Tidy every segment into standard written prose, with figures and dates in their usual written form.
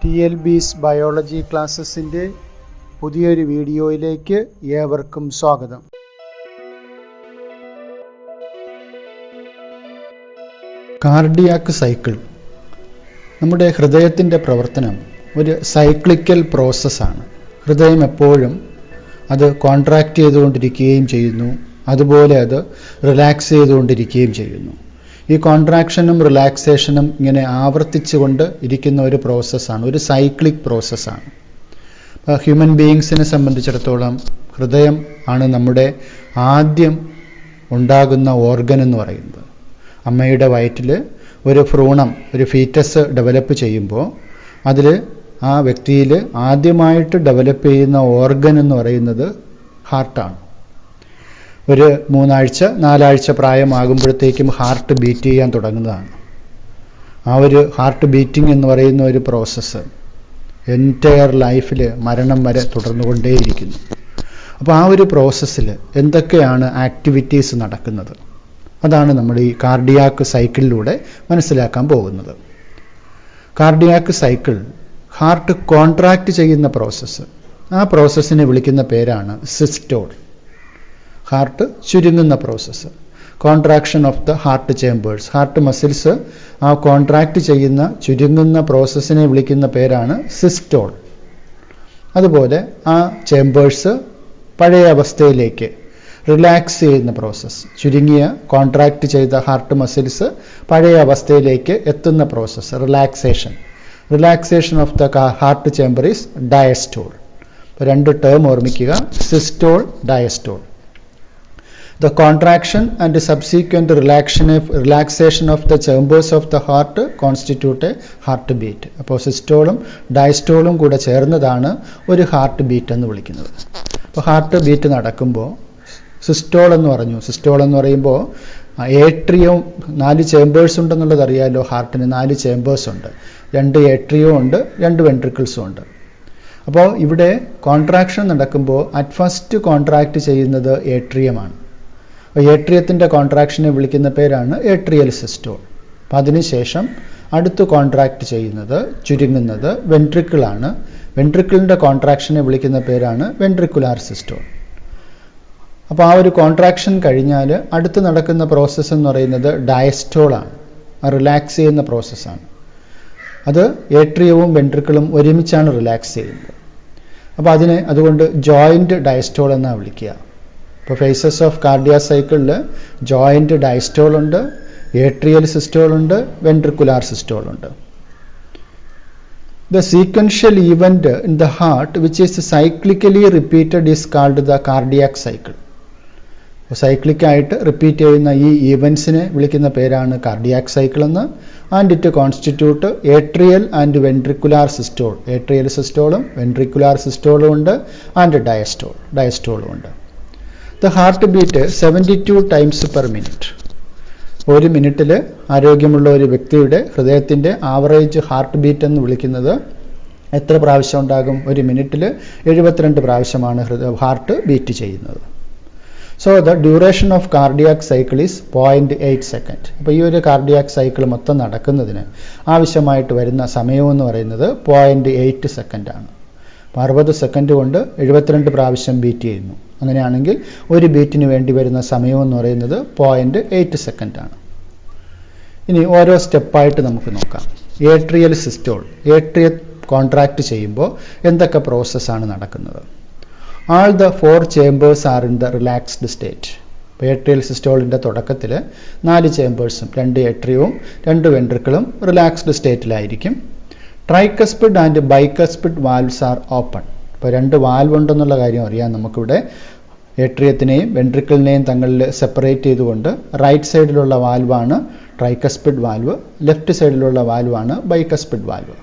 TLB's biology ക്ലാസ്സസിൻ്റെ പുതിയൊരു വീഡിയോയിലേക്ക് ഏവർക്കും സ്വാഗതം. Cardiac cycle. നമ്മുടെ ഹൃദയത്തിൻ്റെ പ്രവർത്തനം ഒരു സൈക്ലിക്കൽ പ്രോസസ്സാണ്. ഹൃദയം എപ്പോഴും അത് കോൺട്രാക്റ്റ് ചെയ്തുകൊണ്ടിരിക്കുകയും ചെയ്യുന്നു, അതുപോലെ അത് റിലാക്സ് ചെയ്തുകൊണ്ടിരിക്കുകയും ചെയ്യുന്നു. ഈ കോൺട്രാക്ഷനും റിലാക്സേഷനും ഇങ്ങനെ ആവർത്തിച്ചുകൊണ്ട് ഇരിക്കുന്ന ഒരു പ്രോസസ്സാണ്, ഒരു സൈക്ലിക് പ്രോസസ്സാണ്. ഹ്യൂമൻ ബീയിങ്സിനെ സംബന്ധിച്ചിടത്തോളം ഹൃദയം ആണ് നമ്മുടെ ആദ്യം ഉണ്ടാകുന്ന ഓർഗൻ എന്ന് പറയുന്നത്. അമ്മയുടെ വയറ്റിൽ ഒരു ഭ്രൂണം, ഒരു ഫീറ്റസ് ഡെവലപ്പ് ചെയ്യുമ്പോൾ അതിൽ ആ വ്യക്തിയിൽ ആദ്യമായിട്ട് ഡെവലപ്പ് ചെയ്യുന്ന ഓർഗൻ എന്ന് പറയുന്നത് ഹാർട്ടാണ്. ഒരു 3-4 ആഴ്ച പ്രായമാകുമ്പോഴത്തേക്കും ഹാർട്ട് ബീറ്റ് ചെയ്യാൻ തുടങ്ങുന്നതാണ്. ആ ഒരു ഹാർട്ട് ബീറ്റിംഗ് എന്ന് പറയുന്ന ഒരു പ്രോസസ്സ് എൻറ്റയർ ലൈഫിൽ മരണം വരെ തുടർന്നുകൊണ്ടേയിരിക്കുന്നു. അപ്പോൾ ആ ഒരു പ്രോസസ്സിൽ എന്തൊക്കെയാണ് ആക്ടിവിറ്റീസ് നടക്കുന്നത്, അതാണ് നമ്മൾ ഈ കാർഡിയാക് സൈക്കിളിലൂടെ മനസ്സിലാക്കാൻ പോകുന്നത്. കാർഡിയാക് സൈക്കിൾ ഹാർട്ട് കോൺട്രാക്റ്റ് ചെയ്യുന്ന പ്രോസസ്സ്. ആ പ്രോസസ്സിനെ വിളിക്കുന്ന പേരാണ് സിസ്റ്റോൾ. ഹാർട്ട് ചുരുങ്ങുന്ന process, contraction of the heart chambers. Heart muscles ആ കോൺട്രാക്റ്റ് ചെയ്യുന്ന ചുരുങ്ങുന്ന പ്രോസസ്സിനെ വിളിക്കുന്ന പേരാണ് സിസ്റ്റോൾ. അതുപോലെ ആ ചേമ്പേഴ്സ് പഴയ അവസ്ഥയിലേക്ക് റിലാക്സ് ചെയ്യുന്ന പ്രോസസ്സ്, ചുരുങ്ങിയ കോൺട്രാക്റ്റ് ചെയ്ത ഹാർട്ട് മസിൽസ് പഴയ അവസ്ഥയിലേക്ക് എത്തുന്ന process relaxation. Relaxation of the heart chamber is diastole. രണ്ട് ടേം ഓർമ്മിക്കുക, systole, diastole. The contraction and subsequent relaxation of the chambers of the heart constitute a heartbeat. അപ്പോൾ സിസ്റ്റോളും ഡയസ്റ്റോളും കൂടെ ചേർന്നതാണ് ഒരു ഹാർട്ട് ബീറ്റ് എന്ന് വിളിക്കുന്നത്. അപ്പോൾ ഹാർട്ട് ബീറ്റ് നടക്കുമ്പോൾ സിസ്റ്റോൾ എന്ന് പറഞ്ഞു. സിസ്റ്റോൾ എന്ന് പറയുമ്പോൾ ഏട്രിയവും 4 ചേമ്പേഴ്സ് ഉണ്ടെന്നുള്ളത് അറിയാമല്ലോ. ഹാർട്ടിന് 4 ചേമ്പേഴ്സ് ഉണ്ട്, 2 ഏട്രിയവും ഉണ്ട്, 2 വെൻട്രിക്കിൾസും ഉണ്ട്. അപ്പോൾ ഇവിടെ കോൺട്രാക്ഷൻ നടക്കുമ്പോൾ അറ്റ് ഫസ്റ്റ് കോൺട്രാക്റ്റ് ചെയ്യുന്നത് ഏട്രിയമാണ്. ഏട്രിയത്തിൻ്റെ കോൺട്രാക്ഷനെ വിളിക്കുന്ന പേരാണ് ഏട്രിയൽ സിസ്റ്റോൾ. അപ്പം അതിനുശേഷം അടുത്ത് കോൺട്രാക്റ്റ് ചെയ്യുന്നത്, ചുരുങ്ങുന്നത് വെൻട്രിക്കിളാണ്. വെൻട്രിക്കിളിൻ്റെ കോൺട്രാക്ഷനെ വിളിക്കുന്ന പേരാണ് വെൻട്രിക്കുലാർ സിസ്റ്റോൾ. അപ്പോൾ ആ ഒരു കോൺട്രാക്ഷൻ കഴിഞ്ഞാൽ അടുത്ത് നടക്കുന്ന പ്രോസസ്സ് എന്ന് പറയുന്നത് ഡയസ്റ്റോളാണ്. റിലാക്സ് ചെയ്യുന്ന പ്രോസസ്സാണ്. അത് ഏട്രിയവും വെൻട്രിക്കിളും ഒരുമിച്ചാണ് റിലാക്സ് ചെയ്യുന്നത്. അപ്പോൾ അതുകൊണ്ട് ജോയിൻറ്റ് ഡയസ്റ്റോൾ എന്നാണ് വിളിക്കുക. ഇപ്പോൾ ഫേസസ് ഓഫ് കാർഡിയാക് സൈക്കിളിൽ ജോയിൻറ്റ് ഡയസ്റ്റോൾ ഉണ്ട്, ഏട്രിയൽ സിസ്റ്റോൾ ഉണ്ട്, വെൻട്രിക്കുലാർ സിസ്റ്റോൾ ഉണ്ട്. The sequential event in the heart which is cyclically repeated is called the cardiac cycle. സൈക്ലിക്കായിട്ട് റിപ്പീറ്റ് ചെയ്യുന്ന ഈ ഈവൻസിനെ വിളിക്കുന്ന പേരാണ് കാർഡിയാക് സൈക്കിൾ എന്ന്. And it constitute atrial and ventricular systole. Atrial സിസ്റ്റോളും വെൻട്രിക്കുലാർ സിസ്റ്റോളും ഉണ്ട്, ആൻഡ് ഡയസ്റ്റോളും ഉണ്ട്. The heart beat 72 times per minute. ഒരു മിനിറ്റിൽ ആരോഗ്യമുള്ള ഒരു വ്യക്തിയുടെ ഹൃദയത്തിൻ്റെ ആവറേജ് ഹാർട്ട് ബീറ്റ് എന്ന് വിളിക്കുന്നത് എത്ര പ്രാവശ്യം ഉണ്ടാകും? ഒരു മിനിറ്റിൽ 72 പ്രാവശ്യമാണ് ഹാർട്ട് ബീറ്റ് ചെയ്യുന്നത്. So the duration of cardiac cycle is 0.8 second. അപ്പോൾ ഈ ഒരു കാർഡിയാക് സൈക്കിൾ മൊത്തം നടക്കുന്നതിന് ആവശ്യമായിട്ട് വരുന്ന സമയമെന്ന് പറയുന്നത് 0.8 സെക്കൻഡാണ്. 60 സെക്കൻഡ് കൊണ്ട് 72 പ്രാവശ്യം ബീറ്റ് ചെയ്യുന്നു. അങ്ങനെയാണെങ്കിൽ ഒരു ബീറ്റിന് വേണ്ടി വരുന്ന സമയമെന്ന് പറയുന്നത് 0.8 സെക്കൻഡാണ്. ഇനി ഓരോ സ്റ്റെപ്പായിട്ട് നമുക്ക് നോക്കാം. Atrial systole. ഏട്രിയ കോൺട്രാക്റ്റ് ചെയ്യുമ്പോൾ എന്തൊക്കെ പ്രോസസ്സാണ് നടക്കുന്നത്? All the 4 chambers are in the relaxed state. ഇപ്പോൾ ഏട്രിയൽ സിസ്റ്റോളിൻ്റെ തുടക്കത്തിൽ 4 ചേമ്പേഴ്സും 2 ഏട്രിയവും 2 വെൻട്രിക്കിളും റിലാക്സ്ഡ് സ്റ്റേറ്റിലായിരിക്കും. Tricuspid and bicuspid valves are open. ഇപ്പോൾ 2 വാൽവ് ഉണ്ടെന്നുള്ള കാര്യം അറിയാം നമുക്കിവിടെ. ഏട്രിയത്തിനെയും വെൻട്രിക്കിളിനെയും തങ്ങളിൽ സെപ്പറേറ്റ് ചെയ്തുകൊണ്ട് റൈറ്റ് സൈഡിലുള്ള വാൽവാണ് ട്രൈകസ്പിഡ് വാൽവ്, ലെഫ്റ്റ് സൈഡിലുള്ള വാൽവാണ് ബൈകസ്പിഡ് വാൽവ്.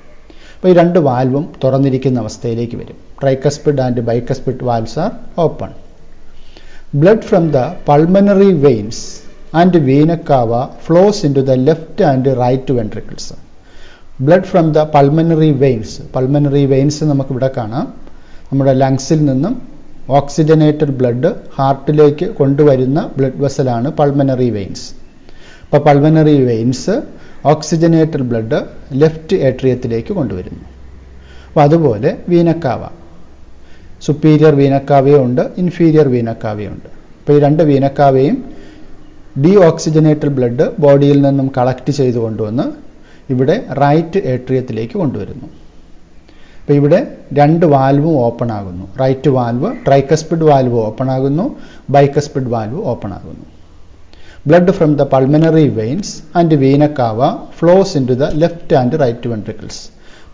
അപ്പോൾ ഈ 2 വാൽവും തുറന്നിരിക്കുന്ന അവസ്ഥയിലേക്ക് വരും. Tricuspid and bicuspid valves are open. Blood from the pulmonary veins and vena cava flows in to the left and right ventricles. Blood from the pulmonary veins. Pulmonary veins നമുക്കിവിടെ കാണാം. നമ്മുടെ ലങ്സിൽ നിന്നും ഓക്സിജനേറ്റഡ് ബ്ലഡ് ഹാർട്ടിലേക്ക് കൊണ്ടുവരുന്ന blood വെസലാണ് pulmonary veins. അപ്പോൾ pulmonary veins oxygenated blood left ഏട്രിയത്തിലേക്ക് കൊണ്ടുവരുന്നു. അപ്പോൾ അതുപോലെ വീനക്കാവ, സുപ്പീരിയർ വീനക്കാവയുണ്ട്, ഇൻഫീരിയർ വീനക്കാവയുണ്ട്. അപ്പോൾ ഈ രണ്ട് വീനക്കാവയും ഡീഓക്സിജനേറ്റഡ് ബ്ലഡ് ബോഡിയിൽ നിന്നും കളക്ട് ചെയ്ത് കൊണ്ടുവന്ന് ഇവിടെ റൈറ്റ് ഏട്രിയത്തിലേക്ക് കൊണ്ടുവരുന്നു. അപ്പോൾ ഇവിടെ രണ്ട് വാൽവും ഓപ്പൺ ആകുന്നു. Right valve, tricuspid valve open ആകുന്നു, ബൈക്കസ്പിഡ് വാൽവ് ഓപ്പൺ ആകുന്നു. Blood from the pulmonary veins and vena cava flows in to the left and right ventricles.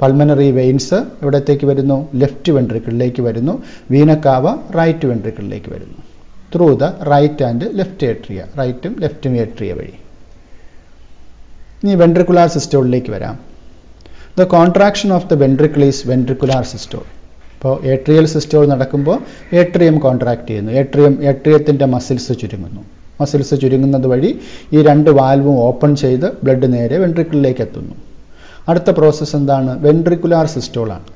Pulmonary veins എവിടത്തേക്ക് വരുന്നു? ലെഫ്റ്റ് വെൻട്രിക്കിളിലേക്ക് വരുന്നു. വീന കാവ റൈറ്റ് വെൻട്രിക്കിളിലേക്ക് വരുന്നു. Through the right and left atria, റൈറ്റും ലെഫ്റ്റും atria വഴി. ഇനി വെൻട്രിക്കുലാർ സിസ്റ്റോളിലേക്ക് വരാം. The contraction of the ventricle is ventricular systole. ഇപ്പോൾ ഏട്രിയൽ സിസ്റ്റോൾ നടക്കുമ്പോൾ ഏട്രിയം കോൺട്രാക്ട് ചെയ്യുന്നു. ഏട്രിയത്തിൻ്റെ മസിൽസ് ചുരുങ്ങുന്നു. മസിൽസ് ചുരുങ്ങുന്നത് വഴി ഈ രണ്ട് വാൽവും ഓപ്പൺ ചെയ്ത് ബ്ലഡ് നേരെ വെൻട്രിക്കിളിലേക്ക് എത്തുന്നു. അടുത്ത പ്രോസസ്സ് എന്താണ്? വെൻട്രിക്കുലാർ സിസ്റ്റോളാണ്.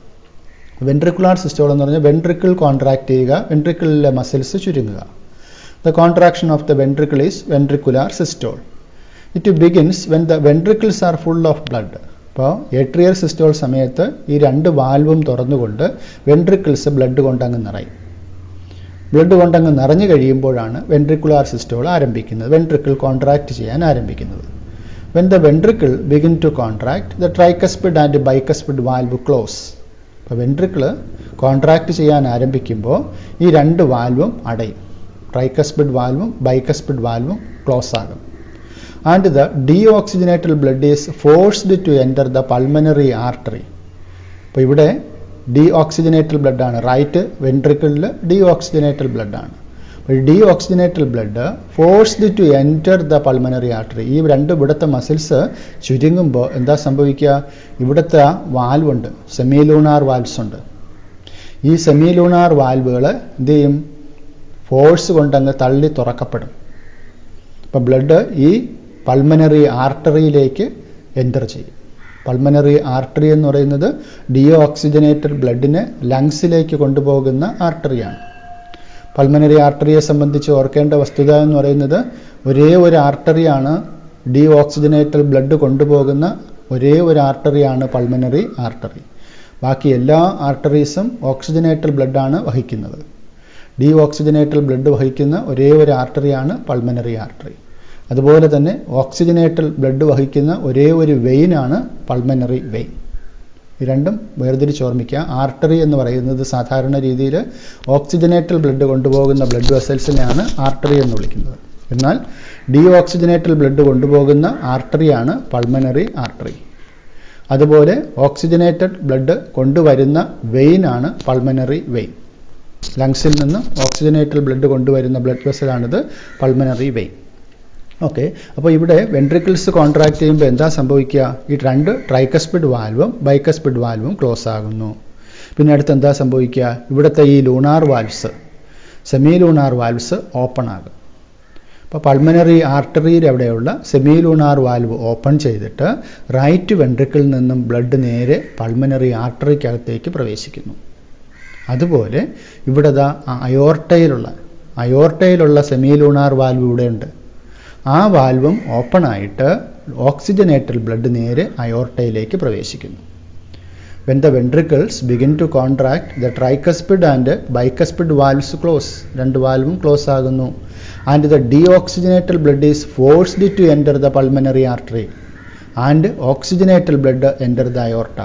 വെൻട്രിക്കുലാർ സിസ്റ്റോൾ എന്ന് പറഞ്ഞാൽ വെൻട്രിക്കിൾ കോൺട്രാക്ട് ചെയ്യുക, വെൻട്രിക്കിളിലെ മസിൽസ് ചുരുങ്ങുക. The contraction of the ventricle is ventricular systole. It begins when the ventricles are full of blood. അപ്പോൾ ഏട്രിയൽ സിസ്റ്റോൾ സമയത്ത് ഈ രണ്ട് വാൽവും തുറന്നുകൊണ്ട് വെൻട്രിക്കിൾസ് ബ്ലഡ് കൊണ്ടങ്ങ് നിറയും. ബ്ലഡ് കൊണ്ടങ്ങ് നിറഞ്ഞു കഴിയുമ്പോഴാണ് വെൻട്രിക്കുലാർ സിസ്റ്റോൾ ആരംഭിക്കുന്നത്, വെൻട്രിക്കിൾ കോൺട്രാക്ട് ചെയ്യാൻ ആരംഭിക്കുന്നത്. When the ventricle begin to contract the tricuspid and bicuspid valve close. അപ്പോൾ വെൻട്രിക്കിൾ കോൺട്രാക്ട് ചെയ്യാൻ ആരംഭിക്കുമ്പോൾ ഈ രണ്ട് വാൽവും അടയും. ട്രൈക്കസ്പിഡ് വാൽവും ബൈക്കസ്പിഡ് വാൽവും ക്ലോസ് ആകും. And the deoxygenated blood is forced to enter the pulmonary artery. അപ്പോൾ ഇവിടെ ഡീഓക്സിജനേറ്റഡ് ബ്ലഡ് ആണ്, റൈറ്റ് വെൻട്രിക്കിളിൽ ഡീഓക്സിജനേറ്റഡ് ബ്ലഡ് ആണ്. അപ്പോൾ deoxygenated blood forced to enter the pulmonary artery. ഈ രണ്ട് ഇവിടുത്തെ മസിൽസ് ചുരുങ്ങുമ്പോൾ എന്താ സംഭവിക്കുക? ഇവിടുത്തെ വാൽവുണ്ട്, സെമിലൂണാർ വാൽവ്സ് ഉണ്ട്. ഈ സെമിലൂണാർ വാൽവുകൾ എന്ത് ചെയ്യും? ഫോഴ്സ് കൊണ്ടങ്ങ് തള്ളി തുറക്കപ്പെടും. അപ്പോൾ ബ്ലഡ് ഈ പൾമനറി ആർട്ടറിയിലേക്ക് എൻ്റർ ചെയ്യും. പൾമനറി ആർട്ടറി എന്ന് പറയുന്നത് ഡീഓക്സിജനേറ്റഡ് ബ്ലഡിനെ ലങ്സിലേക്ക് കൊണ്ടുപോകുന്ന ആർട്ടറിയാണ്. പൾമനറി ആർട്ടറിയെ സംബന്ധിച്ച് ഓർക്കേണ്ട വസ്തുത എന്ന് പറയുന്നത് ഒരേ ഒരു ആർട്ടറിയാണ്, ഡീഓക്സിജനേറ്റഡ് ബ്ലഡ് കൊണ്ടുപോകുന്ന ഒരേ ഒരു ആർട്ടറിയാണ് പൾമനറി ആർട്ടറി. ബാക്കി എല്ലാ ആർട്ടറീസും ഓക്സിജനേറ്റഡ് ബ്ലഡാണ് വഹിക്കുന്നത്. ഡീഓക്സിജനേറ്റഡ് ബ്ലഡ് വഹിക്കുന്ന ഒരേ ഒരു ആർട്ടറിയാണ് പൾമനറി ആർട്ടറി. അതുപോലെ തന്നെ ഓക്സിജനേറ്റഡ് ബ്ലഡ് വഹിക്കുന്ന ഒരേ ഒരു വെയിനാണ് പൾമനറി വെയിൻ. ഈ രണ്ടും വേർതിരിച്ചോർമ്മിക്കുക. ആർട്ടറി എന്ന് പറയുന്നത് സാധാരണ രീതിയിൽ ഓക്സിജനേറ്റഡ് ബ്ലഡ് കൊണ്ടുപോകുന്ന ബ്ലഡ് വെസൽസിനെയാണ് ആർട്ടറി എന്ന് വിളിക്കുന്നത്. എന്നാൽ ഡീഓക്സിജനേറ്റഡ് ബ്ലഡ് കൊണ്ടുപോകുന്ന ആർട്ടറിയാണ് പൾമനറി ആർട്ടറി. അതുപോലെ ഓക്സിജനേറ്റഡ് ബ്ലഡ് കൊണ്ടുവരുന്ന വെയിനാണ് പൾമനറി വെയിൻ. ലങ്സിൽ നിന്ന് ഓക്സിജനേറ്റഡ് ബ്ലഡ് കൊണ്ടുവരുന്ന ബ്ലഡ് വെസലാണിത് പൾമനറി വെയിൻ. ഓക്കെ, അപ്പോൾ ഇവിടെ വെൻട്രിക്കിൾസ് കോൺട്രാക്ട് ചെയ്യുമ്പോൾ എന്താ സംഭവിക്കുക? ഈ രണ്ട് ട്രൈക്കസ്പിഡ് വാൽവും ബൈക്കസ്പിഡ് വാൽവും ക്ലോസ് ആകുന്നു. പിന്നെ അടുത്ത് എന്താ സംഭവിക്കുക? ഇവിടുത്തെ ഈ lunar valves, semi lunar valves open ആകും. അപ്പോൾ pulmonary ആർട്ടറിയിൽ എവിടെയുള്ള semi lunar valve open ചെയ്തിട്ട് റൈറ്റ് വെൻട്രിക്കിളിൽ നിന്നും ബ്ലഡ് നേരെ പൾമനറി ആർട്ടറിക്കകത്തേക്ക് പ്രവേശിക്കുന്നു. അതുപോലെ ഇവിടെ അയോർട്ടയിലുള്ള സെമി ലൂണാർ വാൽവ് ഇവിടെയുണ്ട്. ആ വാൽവും ഓപ്പൺ ആയിട്ട് ഓക്സിജനേറ്റഡ് ബ്ലഡ് നേരെ അയോർട്ടയിലേക്ക് പ്രവേശിക്കുന്നു. When the ventricles begin to contract the tricuspid and bicuspid valves close. രണ്ട് വാൽവും ക്ലോസ് ആകുന്നു. And the deoxygenated blood is forced to enter the pulmonary artery and oxygenated blood enter the aorta,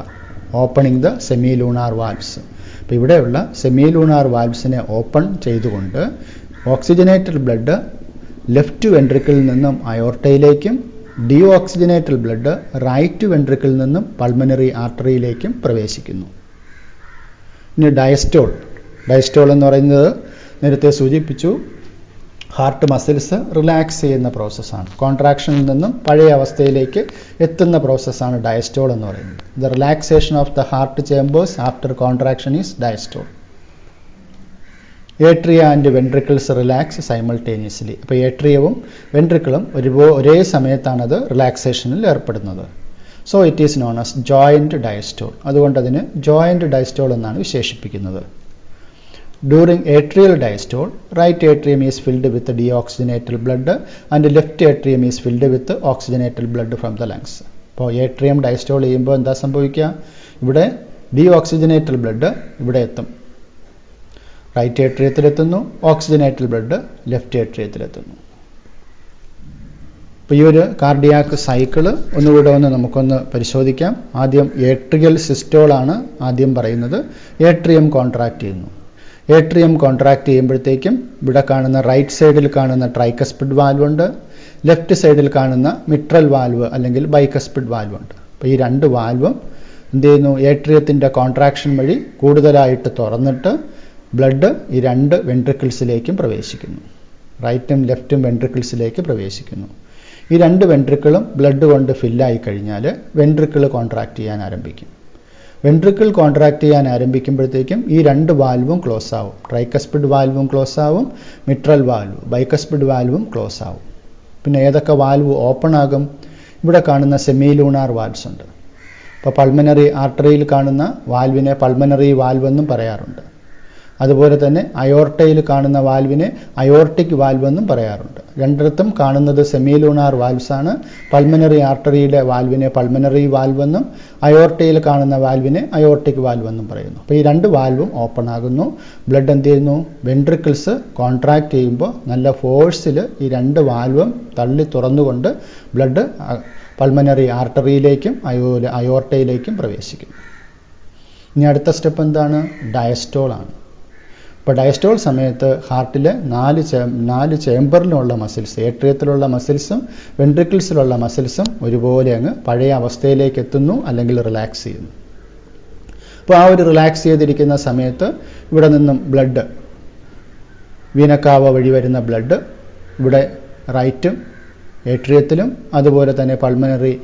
opening the semi lunar valves. അപ്പോൾ ഇവിടെയുള്ള semi lunar വാൽവ്സിനെ open ചെയ്തുകൊണ്ട് oxygenated blood left വെൻട്രിക്കിളിൽ നിന്നും അയോർട്ടയിലേക്കും ഡീഓക്സിജനേറ്റഡ് ബ്ലഡ് റൈറ്റ് വെൻട്രിക്കിളിൽ നിന്നും pulmonary ആർട്ടറിയിലേക്കും പ്രവേശിക്കുന്നു. ഇനി ഡയസ്റ്റോൾ എന്ന് പറയുന്നത് നേരത്തെ സൂചിപ്പിച്ചു, ഹാർട്ട് മസിൽസ് റിലാക്സ് ചെയ്യുന്ന പ്രോസസ്സാണ്. കോൺട്രാക്ഷനിൽ നിന്നും പഴയ അവസ്ഥയിലേക്ക് എത്തുന്ന പ്രോസസ്സാണ് ഡയസ്റ്റോൾ എന്ന് പറയുന്നത്. The relaxation of the heart chambers after contraction is diastole. Atria and ventricles relax simultaneously. അപ്പോൾ ഏട്രിയവും വെൻട്രിക്കിളും ഒരേ സമയത്താണത് റിലാക്സേഷനിൽ ഏർപ്പെടുന്നത്. So it is known as joint diastole. അതുകൊണ്ട് അതിന് ജോയിൻറ്റ് ഡയസ്റ്റോൾ എന്നാണ് വിശേഷിപ്പിക്കുന്നത്. During atrial diastole right atrium is filled with deoxygenated blood and left atrium is filled with oxygenated blood from the lungs. അപ്പോൾ ഏട്രിയം ഡയസ്റ്റോൾ ചെയ്യുമ്പോൾ എന്താ സംഭവിക്കുക? ഇവിടെ deoxygenated blood ഇവിടെ എത്തും, റൈറ്റ് ഏട്രിയത്തിലെത്തുന്നു. ഓക്സിജനേറ്റഡ് ബ്ലഡ് ലെഫ്റ്റ് ഏട്രിയത്തിലെത്തുന്നു. അപ്പോൾ ഈ ഒരു കാർഡിയാക് സൈക്കിള് ഒന്നുകൂടെ നമുക്കൊന്ന് പരിശോധിക്കാം. ആദ്യം ഏട്രിയൽ സിസ്റ്റോളാണ് ആദ്യം പറയുന്നത്. ഏട്രിയം കോൺട്രാക്ട് ചെയ്യുന്നു. ഏട്രിയം കോൺട്രാക്ട് ചെയ്യുമ്പോഴത്തേക്കും ഇവിടെ കാണുന്ന റൈറ്റ് സൈഡിൽ കാണുന്ന ട്രൈകസ്പിഡ് വാൽവ് ഉണ്ട്, ലെഫ്റ്റ് സൈഡിൽ കാണുന്ന മിട്രൽ വാൽവ് അല്ലെങ്കിൽ ബൈകസ്പിഡ് വാൽവ് ഉണ്ട്. അപ്പോൾ ഈ രണ്ട് വാൽവും എന്ത് ചെയ്യുന്നു? ഏട്രിയത്തിൻ്റെ കോൺട്രാക്ഷൻ വഴി കൂടുതലായിട്ട് തുറന്നിട്ട് ബ്ലഡ് ഈ രണ്ട് വെൻട്രിക്കിൾസിലേക്കും പ്രവേശിക്കുന്നു. റൈറ്റും ലെഫ്റ്റും വെൻട്രിക്കിൾസിലേക്ക് പ്രവേശിക്കുന്നു. ഈ രണ്ട് വെൻട്രിക്കിളും ബ്ലഡ് കൊണ്ട് ഫില്ലായി കഴിഞ്ഞാൽ വെൻട്രിക്കിൾ കോൺട്രാക്ട് ചെയ്യാൻ ആരംഭിക്കും. വെൻട്രിക്കിൾ കോൺട്രാക്ട് ചെയ്യാൻ ആരംഭിക്കുമ്പോഴത്തേക്കും ഈ രണ്ട് വാൽവും ക്ലോസ് ആവും. ട്രൈകസ്പിഡ് വാൽവും ക്ലോസ് ആവും, മിട്രൽ വാൽവ് ബൈകസ്പിഡ് വാൽവും ക്ലോസ് ആവും. പിന്നെ ഏതൊക്കെ വാൽവ് ഓപ്പൺ ആകും? ഇവിടെ കാണുന്ന സെമി ലൂണാർ വാൽവ്സ് ഉണ്ട്. അപ്പോൾ പൾമനറി ആർട്ടറിയിൽ കാണുന്ന വാൽവിനെ പൾമനറി വാൽവ് എന്നും പറയാറുണ്ട്. അതുപോലെ തന്നെ അയോർട്ടയിൽ കാണുന്ന വാൽവിനെ അയോർട്ടിക് വാൽവ് എന്നും പറയാറുണ്ട്. രണ്ടിടത്തും കാണുന്നത് സെമി ലൂണാർ വാൽവ്സ് ആണ്. പൾമനറി ആർട്ടറിയിലെ വാൽവിനെ പൾമനറി വാൽവ് എന്നും അയോർട്ടയിൽ കാണുന്ന വാൽവിനെ അയോർട്ടിക് വാൽവ് എന്നും പറയുന്നു. അപ്പോൾ ഈ രണ്ട് വാൽവും ഓപ്പൺ ആകുന്നു. ബ്ലഡ് എന്ത് ചെയ്യുന്നു? വെൻട്രിക്കിൾസ് കോൺട്രാക്ട് ചെയ്യുമ്പോൾ നല്ല ഫോഴ്സിൽ ഈ രണ്ട് വാൽവും തള്ളി തുറന്നുകൊണ്ട് ബ്ലഡ് പൾമനറി ആർട്ടറിയിലേക്കും അയോർട്ടയിലേക്കും പ്രവേശിക്കും. ഇനി അടുത്ത സ്റ്റെപ്പ് എന്താണ്? ഡയസ്റ്റോൾ ആണ്. ഇപ്പോൾ ഡയസ്റ്റോൾ സമയത്ത് ഹാർട്ടിലെ നാല് ചേംബറിലുള്ള മസിൽസ്, ഏട്രിയത്തിലുള്ള മസിൽസും വെൻട്രിക്കിൾസിലുള്ള മസിൽസും ഒരുപോലെ അങ്ങ് പഴയ അവസ്ഥയിലേക്ക് എത്തുന്നു അല്ലെങ്കിൽ റിലാക്സ് ചെയ്യുന്നു. അപ്പോൾ ആ ഒരു റിലാക്സ് ചെയ്തിരിക്കുന്ന സമയത്ത് ഇവിടെ നിന്നും ബ്ലഡ് വീനക്കാവ വഴി വരുന്ന ബ്ലഡ് ഇവിടെ റൈറ്റും ഏട്രിയത്തിലും അതുപോലെ തന്നെ പൾമനറി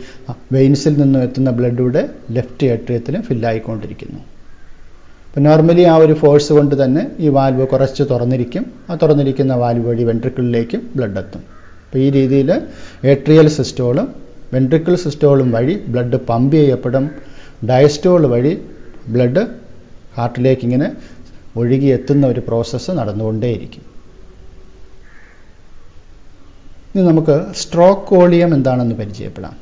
വെയിൻസിൽ നിന്നും എത്തുന്ന ബ്ലഡ് ഇവിടെ ലെഫ്റ്റ് ഏട്രിയത്തിലും ഫില്ലായിക്കൊണ്ടിരിക്കുന്നു. അപ്പോൾ നോർമലി ആ ഒരു ഫോഴ്സ് കൊണ്ട് തന്നെ ഈ വാൽവ് കുറച്ച് തുറന്നിരിക്കും. ആ തുറന്നിരിക്കുന്ന വാൽവ് വഴി വെൻട്രിക്കിളിലേക്ക് ബ്ലഡ് എത്തും. അപ്പോൾ ഈ രീതിയിൽ ഏട്രിയൽ സിസ്റ്റോളും വെൻട്രിക്കിൾ സിസ്റ്റോളും വഴി ബ്ലഡ് പമ്പ് ചെയ്യപ്പെടും. ഡയസ്റ്റോൾ വഴി ബ്ലഡ് ഹാർട്ടിലേക്ക് ഇങ്ങനെ ഒഴുകി എത്തുന്ന ഒരു പ്രോസസ്സ് നടന്നുകൊണ്ടേയിരിക്കും. ഇനി നമുക്ക് സ്ട്രോക്ക് വോളിയം എന്താണെന്ന് പരിചയപ്പെടാം.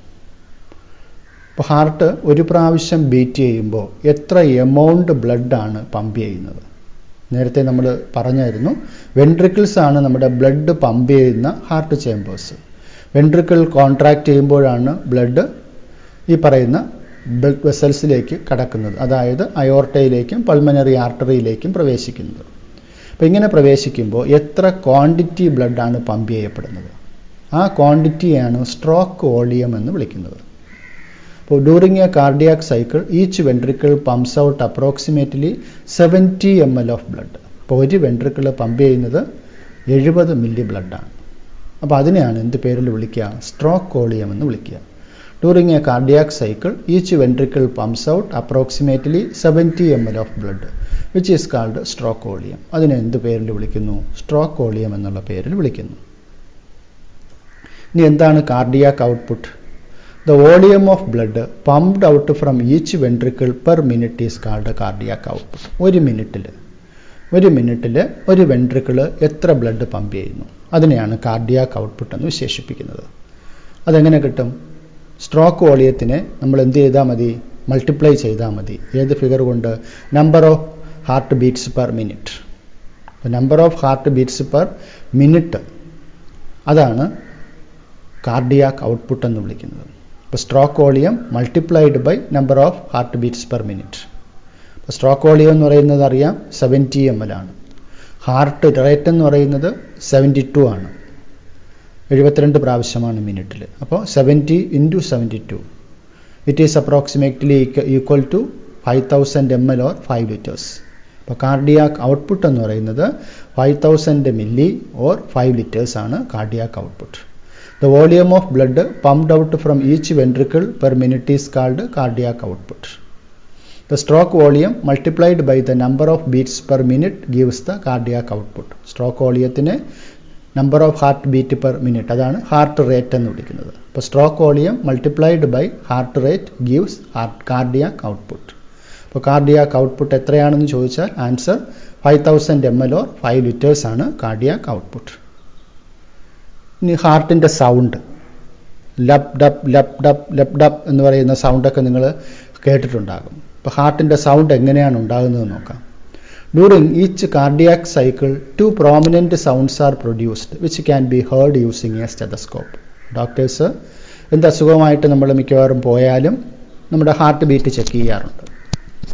അപ്പോൾ ഹാർട്ട് ഒരു പ്രാവശ്യം ബീറ്റ് ചെയ്യുമ്പോൾ എത്ര എമൗണ്ട് ബ്ലഡാണ് പമ്പ് ചെയ്യുന്നത്? നേരത്തെ നമ്മൾ പറഞ്ഞായിരുന്നു, വെൻട്രിക്കിൾസ് ആണ് നമ്മുടെ ബ്ലഡ് പമ്പ് ചെയ്യുന്ന ഹാർട്ട് ചേമ്പേഴ്സ്. വെൻട്രിക്കിൾ കോൺട്രാക്ട് ചെയ്യുമ്പോഴാണ് ബ്ലഡ് ഈ പറയുന്ന ബ്ലഡ് വെസൽസിലേക്ക് കടക്കുന്നത്, അതായത് അയോർട്ടയിലേക്കും പൾമനറി ആർട്ടറിയിലേക്കും പ്രവേശിക്കുന്നത്. അപ്പോൾ ഇങ്ങനെ പ്രവേശിക്കുമ്പോൾ എത്ര ക്വാണ്ടിറ്റി ബ്ലഡാണ് പമ്പ് ചെയ്യപ്പെടുന്നത്? ആ ക്വാണ്ടിറ്റിയാണ് സ്ട്രോക്ക് വോളിയം എന്ന് വിളിക്കുന്നത്. അപ്പോൾ during A cardiac cycle each ventricle pumps out approximately 70 ml of blood. അപ്പോൾ ഒരു വെൻട്രിക്കിൾ പമ്പ് ചെയ്യുന്നത് 70 മില്ലി ബ്ലഡാണ്. അപ്പോൾ അതിനെയാണ് എന്ത് പേരിൽ വിളിക്കുക? സ്ട്രോക്ക് വോളിയം എന്ന് വിളിക്കുക. During A cardiac cycle each ventricle pumps out approximately 70 ml of blood which is called stroke volume. അതിനെ എന്ത് പേരിൽ വിളിക്കുന്നു? സ്ട്രോക്ക് വോളിയം എന്നുള്ള പേരിൽ വിളിക്കുന്നു. ഇനി എന്താണ് cardiac output? The volume of blood pumped out from each ventricle per minute is called cardiac output. ഒരു മിനിറ്റിൽ ഒരു വെൻട്രിക്കിൾ എത്ര ബ്ലഡ് പമ്പ് ചെയ്യുന്നു അതിനെയാണ് കാർഡിയാക് ഔട്ട്പുട്ട് എന്ന് വിശേഷിപ്പിക്കുന്നത്. അതെങ്ങനെ കിട്ടും? സ്ട്രോക്ക് വോളിയത്തിനെ നമ്മൾ എന്ത് ചെയ്താൽ മതി? മൾട്ടിപ്ലൈ ചെയ്താൽ മതി. ഏത് ഫിഗർ കൊണ്ട്? Number of heart beats per minute. Number of heart beats per minute, അതാണ് കാർഡിയാക് ഔട്ട്പുട്ട് എന്ന് വിളിക്കുന്നത്. ഇപ്പോൾ stroke volume multiplied by number of heart beats per minute. അപ്പോൾ സ്ട്രോക്ക് വോളിയം എന്ന് പറയുന്നത് അറിയാം 70 ml ആണ്. ഹാർട്ട് റേറ്റ് എന്ന് പറയുന്നത് 72 ആണ്. 72 പ്രാവശ്യമാണ് മിനിറ്റിൽ. അപ്പോൾ 70 × 72 it is approximately equal to 5000 ml or 5 liters. അപ്പോൾ കാർഡിയാക് ഔട്ട്പുട്ട് എന്ന് പറയുന്നത് 5000 മില്ലി ഓർ 5 liters ആണ് cardiac output. The volume of blood pumped out from each ventricle per minute is called cardiac output. The stroke volume multiplied by the number of beats per minute gives the cardiac output. Stroke വോളിയത്തിന് number of heart beat per minute, അതാണ് heart rate എന്ന് വിളിക്കുന്നത്. അപ്പോൾ stroke volume multiplied by heart rate gives cardiac output. അപ്പോൾ cardiac output എത്രയാണെന്ന് ചോദിച്ചാൽ answer 5000 ml or 5 liters ആണ് cardiac output. ഇനി ഹാർട്ടിൻ്റെ sound, lub dub lub dub lub dub എന്ന് പറയുന്ന സൗണ്ടൊക്കെ നിങ്ങൾ കേട്ടിട്ടുണ്ടാകും. അപ്പോൾ ഹാർട്ടിൻ്റെ സൗണ്ട് എങ്ങനെയാണ് ഉണ്ടാകുന്നത് നോക്കാം. During each cardiac cycle, two prominent sounds are produced, which can be heard using a stethoscope. Doctors എന്ത് അസുഖമായിട്ട് നമ്മൾ മിക്കവാറും പോയാലും നമ്മുടെ ഹാർട്ട് ബീറ്റ് ചെക്ക് ചെയ്യാറുണ്ട്.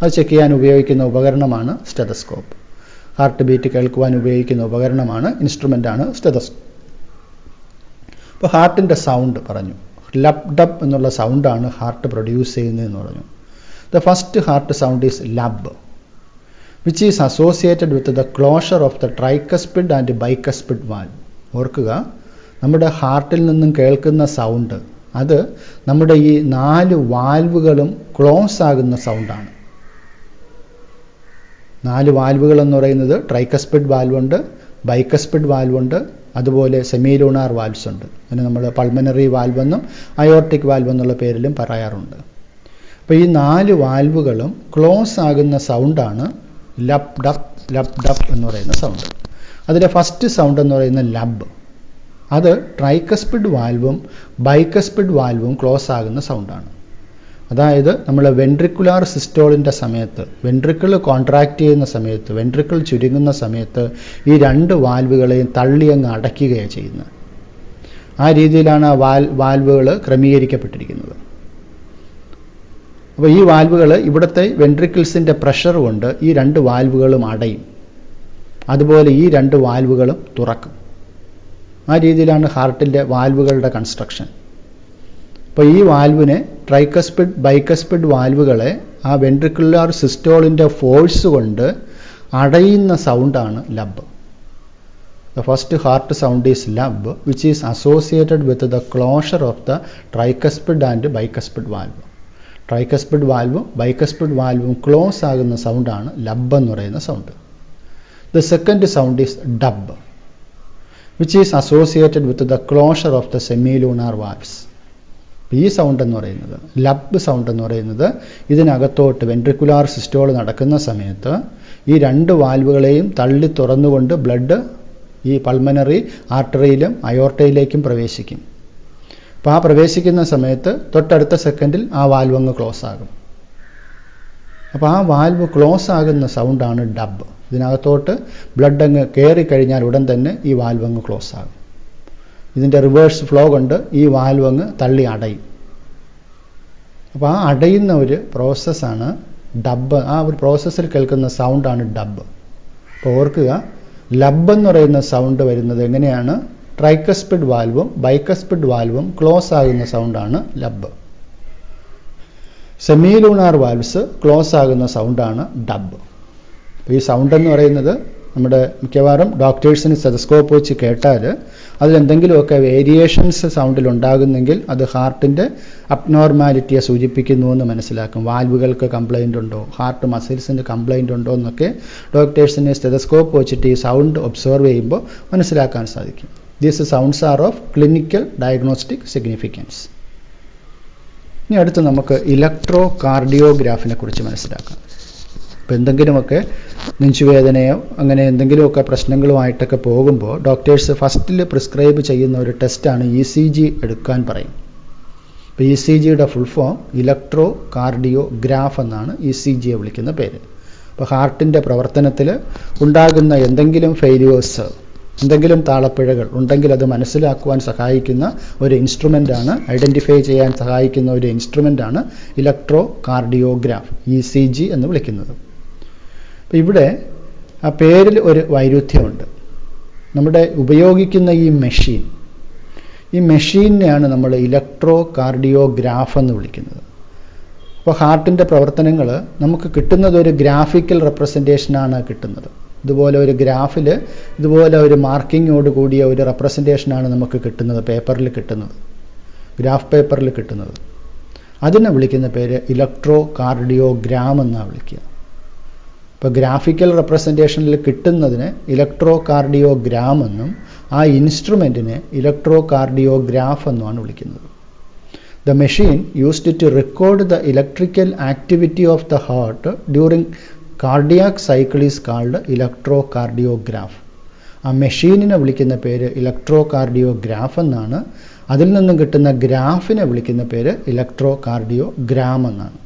അത് ചെക്ക് ചെയ്യാൻ ഉപയോഗിക്കുന്ന ഉപകരണമാണ് സ്റ്റെതസ്കോപ്പ്. ഹാർട്ട് ബീറ്റ് കേൾക്കുവാൻ ഉപയോഗിക്കുന്ന ഉപകരണമാണ്, ഇൻസ്ട്രുമെൻ്റാണ് സ്റ്റെതസ്കോപ്പ്. ഇപ്പോൾ ഹാർട്ടിൻ്റെ സൗണ്ട് പറഞ്ഞു. ലബ് ഡബ് എന്നുള്ള സൗണ്ടാണ് ഹാർട്ട് പ്രൊഡ്യൂസ് ചെയ്യുന്നതെന്ന് പറഞ്ഞു. The first heart sound is lub, which is associated with the closure of the tricuspid and bicuspid valve. ഓർക്കുക, നമ്മുടെ ഹാർട്ടിൽ നിന്നും കേൾക്കുന്ന സൗണ്ട് അത് നമ്മുടെ ഈ 4 വാൽവുകളും ക്ലോസ് ആകുന്ന സൗണ്ടാണ്. 4 വാൽവുകൾ എന്ന് പറയുന്നത് ട്രൈക്കസ്പിഡ് വാൽവുണ്ട്, ബൈക്കസ്പിഡ് വാൽവുണ്ട്, അതുപോലെ സെമിലൂണാർ വാൽവ്സ് ഉണ്ട്. അതിന് നമ്മൾ പൾമനറി വാൽവ് എന്നും അയോർട്ടിക് വാൽവ് എന്നുള്ള പേരിലും പറയാറുണ്ട്. അപ്പോൾ ഈ 4 വാൽവുകളും ക്ലോസ് ആകുന്ന സൗണ്ടാണ് ലബ് ഡബ് എന്ന് പറയുന്ന സൗണ്ട്. അതിലെ ഫസ്റ്റ് സൗണ്ട് എന്ന് പറയുന്ന ലബ്, അത് ട്രൈക്കസ്പിഡ് വാൽവും ബൈക്കസ്പിഡ് വാൽവും ക്ലോസ് ആകുന്ന സൗണ്ടാണ്. അതായത് നമ്മൾ വെൻട്രിക്കുലാർ സിസ്റ്റോളിൻ്റെ സമയത്ത്, വെൻട്രിക്കിൾ കോൺട്രാക്റ്റ് ചെയ്യുന്ന സമയത്ത്, വെൻട്രിക്കിൾ ചുരുങ്ങുന്ന സമയത്ത് ഈ 2 വാൽവുകളെയും തള്ളി അങ്ങ് അടയ്ക്കുകയാണ് ചെയ്യുന്നത്. ആ രീതിയിലാണ് ആ വാൽവുകൾ ക്രമീകരിക്കപ്പെട്ടിരിക്കുന്നത്. അപ്പോൾ ഈ വാൽവുകൾ ഇവിടുത്തെ വെൻട്രിക്കിൾസിൻ്റെ പ്രഷർ കൊണ്ട് ഈ 2 വാൽവുകളും അടയും, അതുപോലെ ഈ 2 വാൽവുകളും തുറക്കും. ആ രീതിയിലാണ് ഹാർട്ടിൻ്റെ വാൽവുകളുടെ കൺസ്ട്രക്ഷൻ. അപ്പോൾ ഈ വാൽവിനെ ട്രൈക്കസ്പിഡ് ബൈക്കസ്പിഡ് വാൽവുകളെ ആ വെൻട്രിക്കുലാർ സിസ്റ്റോളിൻ്റെ ഫോഴ്സ് കൊണ്ട് അടയുന്ന സൗണ്ടാണ് Labh. The first heart sound is lub, which is associated with the closure of the tricuspid and bicuspid valve. Tricuspid വാൽവും ബൈക്കസ്പിഡ് വാൽവും ക്ലോസ് ആകുന്ന സൗണ്ടാണ് ലബ് എന്ന് പറയുന്ന sound. The second sound is dub, which is associated with the closure of the semilunar valves. ഈ sound എന്ന് പറയുന്നത്, Labh sound എന്ന് പറയുന്നത്, ഇതിനകത്തോട്ട് വെൻട്രിക്കുലാർ സിസ്റ്റോൾ നടക്കുന്ന സമയത്ത് ഈ 2 വാൽവുകളെയും തള്ളി തുറന്നുകൊണ്ട് ബ്ലഡ് ഈ പൾമനറി ആർട്ടറിയിലും അയോർട്ടയിലേക്കും പ്രവേശിക്കും. അപ്പോൾ ആ പ്രവേശിക്കുന്ന സമയത്ത് തൊട്ടടുത്ത സെക്കൻഡിൽ ആ വാൽവ് അങ്ങ് ക്ലോസ് ആകും. അപ്പോൾ ആ വാൽവ് ക്ലോസ് ആകുന്ന സൗണ്ടാണ് ഡബ്. ഇതിനകത്തോട്ട് ബ്ലഡ് അങ്ങ് കയറിക്കഴിഞ്ഞാൽ ഉടൻ തന്നെ ഈ വാൽവ് അങ്ങ് ക്ലോസ് ആകും. ഇതിൻ്റെ റിവേഴ്സ് ഫ്ലോ കൊണ്ട് ഈ വാൽവ് അങ്ങ് തള്ളി അടയും. അപ്പോൾ ആ അടയുന്ന ഒരു പ്രോസസ്സാണ് ഡബ്. ആ ഒരു പ്രോസസ്സിൽ കേൾക്കുന്ന സൗണ്ടാണ് ഡബ്. അപ്പോൾ ഓർക്കുക, ലബ് എന്ന് പറയുന്ന സൗണ്ട് വരുന്നത് എങ്ങനെയാണ്? ട്രൈക്കസ്പിഡ് വാൽവും ബൈക്കസ്പിഡ് വാൽവും ക്ലോസ് ആകുന്ന സൗണ്ടാണ് ലബ്. സെമിലൂണാർ വാൽവ്സ് ക്ലോസ് ആകുന്ന സൗണ്ടാണ് ഡബ്. അപ്പോൾ ഈ സൗണ്ട് എന്ന് പറയുന്നത് നമ്മുടെ മിക്കവാറും ഡോക്ടേഴ്സിന് സ്റ്റെതസ്കോപ്പ് വെച്ച് കേട്ടാൽ അതിലെന്തെങ്കിലുമൊക്കെ വേരിയേഷൻസ് സൗണ്ടിൽ ഉണ്ടാകുന്നെങ്കിൽ അത് ഹാർട്ടിൻ്റെ അബ്നോർമാലിറ്റിയെ സൂചിപ്പിക്കുന്നു എന്ന് മനസ്സിലാക്കും. വാൽവുകൾക്ക് കംപ്ലൈൻ്റ് ഉണ്ടോ, ഹാർട്ട് മസിൽസിന് കംപ്ലൈൻ്റ് ഉണ്ടോ എന്നൊക്കെ ഡോക്ടേഴ്സിന് സ്റ്റെതസ്കോപ്പ് വെച്ചിട്ട് ഈ സൗണ്ട് ഒബ്സർവ് ചെയ്യുമ്പോൾ മനസ്സിലാക്കാൻ സാധിക്കും. These sounds are of clinical diagnostic significance. ഇനി അടുത്ത് നമുക്ക് ഇലക്ട്രോ കാർഡിയോഗ്രാഫിനെ കുറിച്ച് മനസ്സിലാക്കാം. ഇപ്പോൾ എന്തെങ്കിലുമൊക്കെ നെഞ്ചുവേദനയോ അങ്ങനെ എന്തെങ്കിലുമൊക്കെ പ്രശ്നങ്ങളുമായിട്ടൊക്കെ പോകുമ്പോൾ ഡോക്ടേഴ്സ് ഫസ്റ്റിൽ പ്രിസ്ക്രൈബ് ചെയ്യുന്ന ഒരു ടെസ്റ്റാണ് ECG എടുക്കാൻ പറയും. ഇപ്പോൾ ECGയുടെ ഫുൾ ഫോം ഇലക്ട്രോ കാർഡിയോഗ്രാഫ് എന്നാണ് ECGയെ വിളിക്കുന്ന പേര്. അപ്പോൾ ഹാർട്ടിൻ്റെ പ്രവർത്തനത്തിൽ ഉണ്ടാകുന്ന എന്തെങ്കിലും ഫെയിലിയേഴ്സ്, എന്തെങ്കിലും താളപ്പിഴകൾ ഉണ്ടെങ്കിൽ അത് മനസ്സിലാക്കുവാൻ സഹായിക്കുന്ന ഒരു ഇൻസ്ട്രുമെൻ്റാണ്, ഐഡൻറ്റിഫൈ ചെയ്യാൻ സഹായിക്കുന്ന ഒരു ഇൻസ്ട്രുമെൻ്റാണ് ഇലക്ട്രോ കാർഡിയോഗ്രാഫ്, ECG എന്ന് വിളിക്കുന്നത്. അപ്പോൾ ഇവിടെ ആ പേരിൽ ഒരു വൈരുദ്ധ്യമുണ്ട്. നമ്മുടെ ഉപയോഗിക്കുന്ന ഈ മെഷീനെയാണ് നമ്മൾ ഇലക്ട്രോ കാർഡിയോഗ്രാഫ് എന്ന് വിളിക്കുന്നത്. അപ്പോൾ ഹാർട്ടിൻ്റെ പ്രവർത്തനങ്ങൾ നമുക്ക് കിട്ടുന്നത് ഒരു ഗ്രാഫിക്കൽ റെപ്രസെൻറ്റേഷനാണ് കിട്ടുന്നത്. ഇതുപോലെ ഒരു ഗ്രാഫിൽ ഇതുപോലെ ഒരു മാർക്കിങ്ങോട് കൂടിയ ഒരു റെപ്രസെൻറ്റേഷനാണ് നമുക്ക് കിട്ടുന്നത്, പേപ്പറിൽ കിട്ടുന്നത്, ഗ്രാഫ് പേപ്പറിൽ കിട്ടുന്നത്. അതിനെ വിളിക്കുന്ന പേര് ഇലക്ട്രോ കാർഡിയോഗ്രാം എന്നാണ് വിളിക്കുക. ഇപ്പോൾ ഗ്രാഫിക്കൽ റെപ്രസെൻറ്റേഷനിൽ കിട്ടുന്നതിന് ഇലക്ട്രോ കാർഡിയോഗ്രാം എന്നും ആ ഇൻസ്ട്രുമെൻറ്റിനെ ഇലക്ട്രോ കാർഡിയോഗ്രാഫ് എന്നുമാണ് വിളിക്കുന്നത്. The machine used to record the electrical activity of the heart during cardiac cycle is called electrocardiograph. ആ മെഷീനിനെ വിളിക്കുന്ന പേര് ഇലക്ട്രോകാർഡിയോഗ്രാഫ് എന്നാണ്. അതിൽ നിന്നും കിട്ടുന്ന ഗ്രാഫിനെ വിളിക്കുന്ന പേര് ഇലക്ട്രോകാർഡിയോഗ്രാം എന്നാണ്.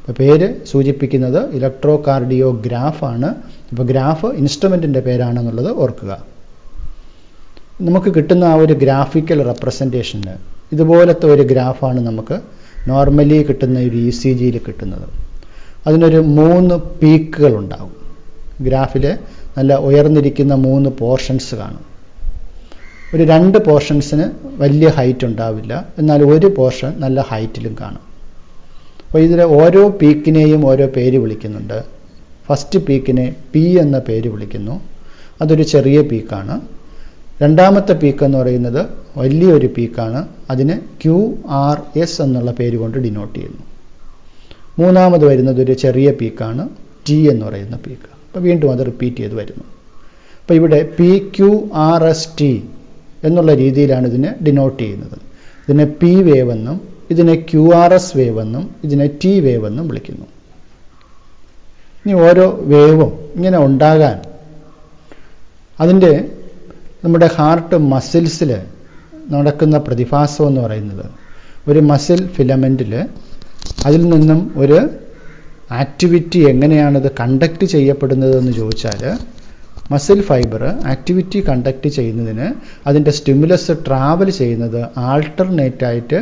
അപ്പോൾ പേര് സൂചിപ്പിക്കുന്നത് ഇലക്ട്രോ കാർഡിയോഗ്രാഫാണ്. ഇപ്പോൾ ഗ്രാഫ് ഇൻസ്ട്രുമെൻറ്റിൻ്റെ പേരാണെന്നുള്ളത് ഓർക്കുക. നമുക്ക് കിട്ടുന്ന ആ ഒരു ഗ്രാഫിക്കൽ റെപ്രസെൻറ്റേഷന് ഇതുപോലത്തെ ഒരു ഗ്രാഫാണ് നമുക്ക് നോർമലി കിട്ടുന്ന ഒരു ECGയിൽ കിട്ടുന്നത്. അതിനൊരു 3 പീക്കുകൾ ഉണ്ടാകും. ഗ്രാഫിൽ നല്ല ഉയർന്നിരിക്കുന്ന 3 പോർഷൻസ് കാണും. ഒരു 2 പോർഷൻസിന് വലിയ ഹൈറ്റ് ഉണ്ടാവില്ല, എന്നാൽ ഒരു പോർഷൻ നല്ല ഹൈറ്റിലും കാണും. അപ്പോൾ ഇതിൽ ഓരോ പീക്കിനെയും ഓരോ പേര് വിളിക്കുന്നുണ്ട്. ഫസ്റ്റ് പീക്കിനെ P എന്ന പേര് വിളിക്കുന്നു, അതൊരു ചെറിയ പീക്കാണ്. രണ്ടാമത്തെ പീക്ക് എന്ന് പറയുന്നത് വലിയൊരു പീക്കാണ്, അതിന് QRS എന്നുള്ള പേര് കൊണ്ട് ഡിനോട്ട് ചെയ്യുന്നു. മൂന്നാമത് വരുന്നത് ഒരു ചെറിയ പീക്കാണ്, T എന്ന് പറയുന്ന പീക്ക്. അപ്പോൾ വീണ്ടും അത് റിപ്പീറ്റ് ചെയ്ത് വരുന്നു. അപ്പോൾ ഇവിടെ PQRST എന്നുള്ള രീതിയിലാണ് ഇതിനെ ഡിനോട്ട് ചെയ്യുന്നത്. ഇതിനെ P വേവ് എന്നും ഇതിനെ QRS വേവ് എന്നും ഇതിനെ T വേവ് എന്നും വിളിക്കുന്നു. ഇനി ഓരോ വേവും ഇങ്ങനെ ഉണ്ടാകാൻ അതിൻ്റെ നമ്മുടെ ഹാർട്ട് മസിൽസിൽ നടക്കുന്ന പ്രതിഭാസം എന്ന് പറയുന്നത്, ഒരു മസിൽ ഫിലമെൻറ്റിൽ അതിൽ നിന്നും ഒരു ആക്ടിവിറ്റി എങ്ങനെയാണത് കണ്ടക്ട് ചെയ്യപ്പെടുന്നതെന്ന് ചോദിച്ചാൽ, മസിൽ ഫൈബർ ആക്ടിവിറ്റി കണ്ടക്ട് ചെയ്യുന്നതിന് അതിൻ്റെ സ്റ്റിമുലസ് ട്രാവൽ ചെയ്യുന്നത് ആൾട്ടർനേറ്റായിട്ട്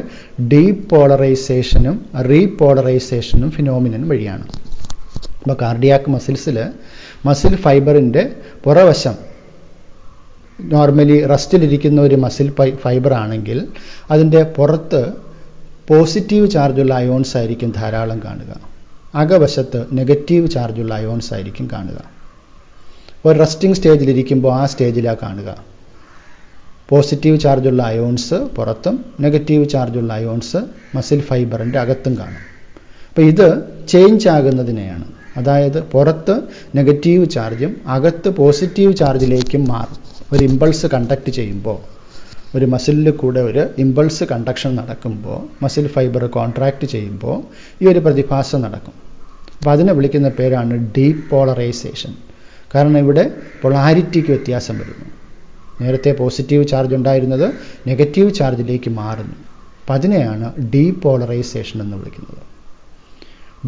ഡീപോളറൈസേഷനും റീപോളറൈസേഷനും ഫിനോമിനൻ വഴിയാണ്. അപ്പോൾ കാർഡിയാക് മസിൽസിൽ മസിൽ ഫൈബറിൻ്റെ പുറവശം നോർമലി റസ്റ്റിലിരിക്കുന്ന ഒരു മസിൽ ഫൈബർ ആണെങ്കിൽ അതിൻ്റെ പുറത്ത് പോസിറ്റീവ് ചാർജുള്ള അയോൺസ് ആയിരിക്കും ധാരാളം കാണുക, അകവശത്ത് നെഗറ്റീവ് ചാർജുള്ള അയോൺസ് ആയിരിക്കും കാണുക. ഒരു റെസ്റ്റിംഗ് സ്റ്റേജിലിരിക്കുമ്പോൾ ആ സ്റ്റേജിലാണ് കാണുക. പോസിറ്റീവ് ചാർജുള്ള അയോൺസ് പുറത്തും നെഗറ്റീവ് ചാർജുള്ള അയോൺസ് മസിൽ ഫൈബറിൻ്റെ അകത്തും കാണും. അപ്പോൾ ഇത് ചേഞ്ച് ആകുന്നതിനെയാണ്, അതായത് പുറത്ത് നെഗറ്റീവ് ചാർജും അകത്ത് പോസിറ്റീവ് ചാർജിലേക്കും മാറും. ഒരു ഇമ്പൾസ് കണ്ടക്ട് ചെയ്യുമ്പോൾ, ഒരു മസിലിൽ കൂടെ ഒരു ഇമ്പൾസ് കണ്ടക്ഷൻ നടക്കുമ്പോൾ, മസിൽ ഫൈബർ കോൺട്രാക്ട് ചെയ്യുമ്പോൾ ഈ ഒരു പ്രതിഭാസം നടക്കും. അപ്പോൾ അതിനെ വിളിക്കുന്ന പേരാണ് ഡീപോളറൈസേഷൻ. കാരണം ഇവിടെ പൊളാരിറ്റിക്ക് വ്യത്യാസം വരുന്നു. നേരത്തെ പോസിറ്റീവ് ചാർജ് ഉണ്ടായിരുന്നത് നെഗറ്റീവ് ചാർജിലേക്ക് മാറുന്നു. അപ്പം അതിനെയാണ് ഡീപോളറൈസേഷൻ എന്ന് വിളിക്കുന്നത്.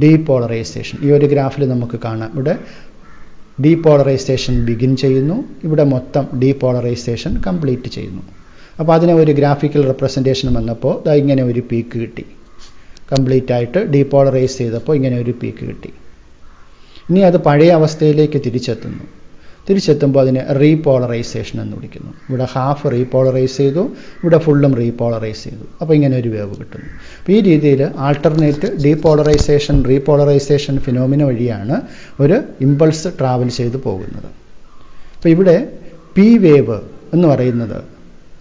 ഡീപോളറൈസേഷൻ ഈ ഒരു ഗ്രാഫിൽ നമുക്ക് കാണാം. ഇവിടെ ഡീപോളറൈസേഷൻ ബിഗിൻ ചെയ്യുന്നു, ഇവിടെ മൊത്തം ഡീപോളറൈസേഷൻ കംപ്ലീറ്റ് ചെയ്യുന്നു. അപ്പോൾ അതിനെ ഒരു ഗ്രാഫിക്കൽ റെപ്രസെൻറ്റേഷൻ വന്നപ്പോൾ ഇങ്ങനെ ഒരു പീക്ക് കിട്ടി. കംപ്ലീറ്റ് ആയിട്ട് ഡീപോളറൈസ് ചെയ്തപ്പോൾ ഇങ്ങനെ ഒരു പീക്ക് കിട്ടി. ഇനി അത് പഴയ അവസ്ഥയിലേക്ക് തിരിച്ചെത്തുമ്പോൾ അതിനെ റീപോളറൈസേഷൻ എന്ന് വിളിക്കുന്നു. ഇവിടെ ഹാഫ് റീപോളറൈസ് ചെയ്തു, ഇവിടെ ഫുള്ളും റീപോളറൈസ് ചെയ്തു. അപ്പോൾ ഇങ്ങനെ ഒരു വേവ് കിട്ടുന്നു. അപ്പോൾ ഈ രീതിയിൽ ആൾട്ടർനേറ്റ് ഡീപോളറൈസേഷൻ റീപോളറൈസേഷൻ ഫിനോമിന വഴിയാണ് ഒരു ഇമ്പൾസ് ട്രാവൽ ചെയ്തു പോകുന്നത്. അപ്പോൾ ഇവിടെ P വേവ് എന്ന് പറയുന്നത്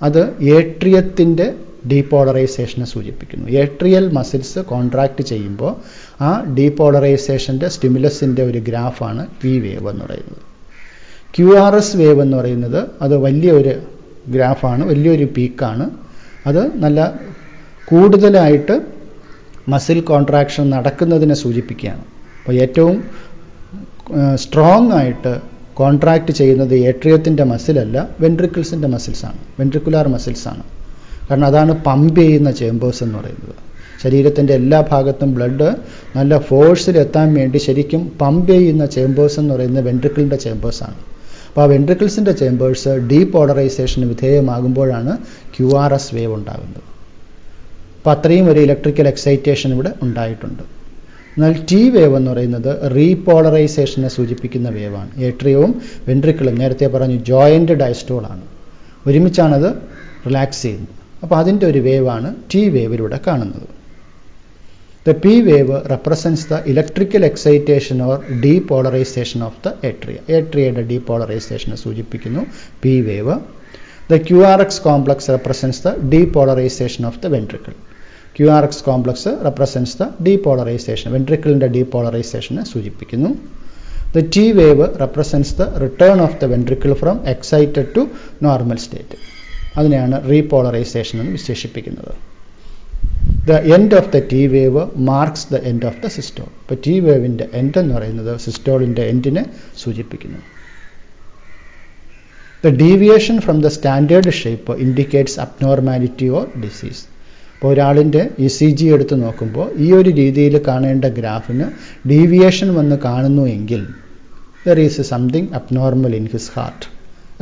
അത് ഏട്രിയത്തിൻ്റെ ഡീപോളറൈസേഷനെ സൂചിപ്പിക്കുന്നു. ഏട്രിയൽ മസിൽസ് കോൺട്രാക്ട് ചെയ്യുമ്പോൾ ആ ഡീപോളറൈസേഷൻ്റെ സ്റ്റിമുലസിൻ്റെ ഒരു ഗ്രാഫാണ് P വേവ് എന്ന് പറയുന്നത്. QRS വേവ് എന്ന് പറയുന്നത് അത് വലിയൊരു ഗ്രാഫാണ്, വലിയൊരു പീക്കാണ്. അത് നല്ല കൂടുതലായിട്ട് മസിൽ കോൺട്രാക്ഷൻ നടക്കുന്നതിനെ സൂചിപ്പിക്കുകയാണ്. അപ്പോൾ ഏറ്റവും സ്ട്രോങ് ആയിട്ട് കോൺട്രാക്ട് ചെയ്യുന്നത് ഏട്രിയത്തിൻ്റെ മസിലല്ല, വെൻട്രിക്കിൾസിൻ്റെ മസിൽസാണ്, വെൻട്രിക്കുലാർ മസിൽസാണ്. കാരണം അതാണ് പമ്പ് ചെയ്യുന്ന ചേമ്പേഴ്സ് എന്ന് പറയുന്നത്. ശരീരത്തിൻ്റെ എല്ലാ ഭാഗത്തും ബ്ലഡ് നല്ല ഫോഴ്സിൽ എത്താൻ വേണ്ടി ശരിക്കും പമ്പ് ചെയ്യുന്ന ചേമ്പേഴ്സ് എന്ന് പറയുന്നത് വെൻട്രിക്കിളിൻ്റെ ചേമ്പേഴ്സാണ്. അപ്പോൾ ആ വെൻട്രിക്കിൾസിൻ്റെ ചേമ്പേഴ്സ് ഡീപോളറൈസേഷന് വിധേയമാകുമ്പോഴാണ് QRS വേവ് ഉണ്ടാകുന്നത്. അപ്പോൾ അത്രയും ഒരു ഇലക്ട്രിക്കൽ എക്സൈറ്റേഷൻ ഇവിടെ ഉണ്ടായിട്ടുണ്ട്. എന്നാൽ T വേവ് എന്ന് പറയുന്നത് റീപോളറൈസേഷനെ സൂചിപ്പിക്കുന്ന വേവാണ്. ഏട്രിയവും വെൻട്രിക്കിളും നേരത്തെ പറഞ്ഞു ജോയിൻ്റ് ഡയസ്റ്റോളാണ്, ഒരുമിച്ചാണത് റിലാക്സ് ചെയ്യുന്നത്. അപ്പോൾ അതിൻ്റെ ഒരു വേവാണ് T വേവിലൂടെ കാണുന്നത്. The P wave represents the electrical excitation or depolarization of the atria. Atriയുടെ depolarization സൂചിപ്പിക്കുന്നു P wave. The QRX complex represents the depolarization of the ventricle. QRX complex represents the depolarization. Ventricle-ന്റെ depolarization സൂചിപ്പിക്കുന്നു. The T wave represents the return of the ventricle from excited to normal state. അതിനെയാണ് repolarisation എന്ന് വിശേഷിപ്പിക്കുന്നത്. The end of the T wave marks the end of the systole. ഇപ്പോൾ T വേവിൻ്റെ end എന്ന് പറയുന്നത് സിസ്റ്റോളിൻ്റെ എൻഡിനെ സൂചിപ്പിക്കുന്നു. The deviation from the standard shape indicates abnormality or disease. അപ്പോൾ ഒരാളിൻ്റെ ECG എടുത്ത് നോക്കുമ്പോൾ ഈ ഒരു രീതിയിൽ കാണേണ്ട ഗ്രാഫിന് ഡീവിയേഷൻ വന്ന് കാണുന്നു എങ്കിൽ there is something abnormal in his heart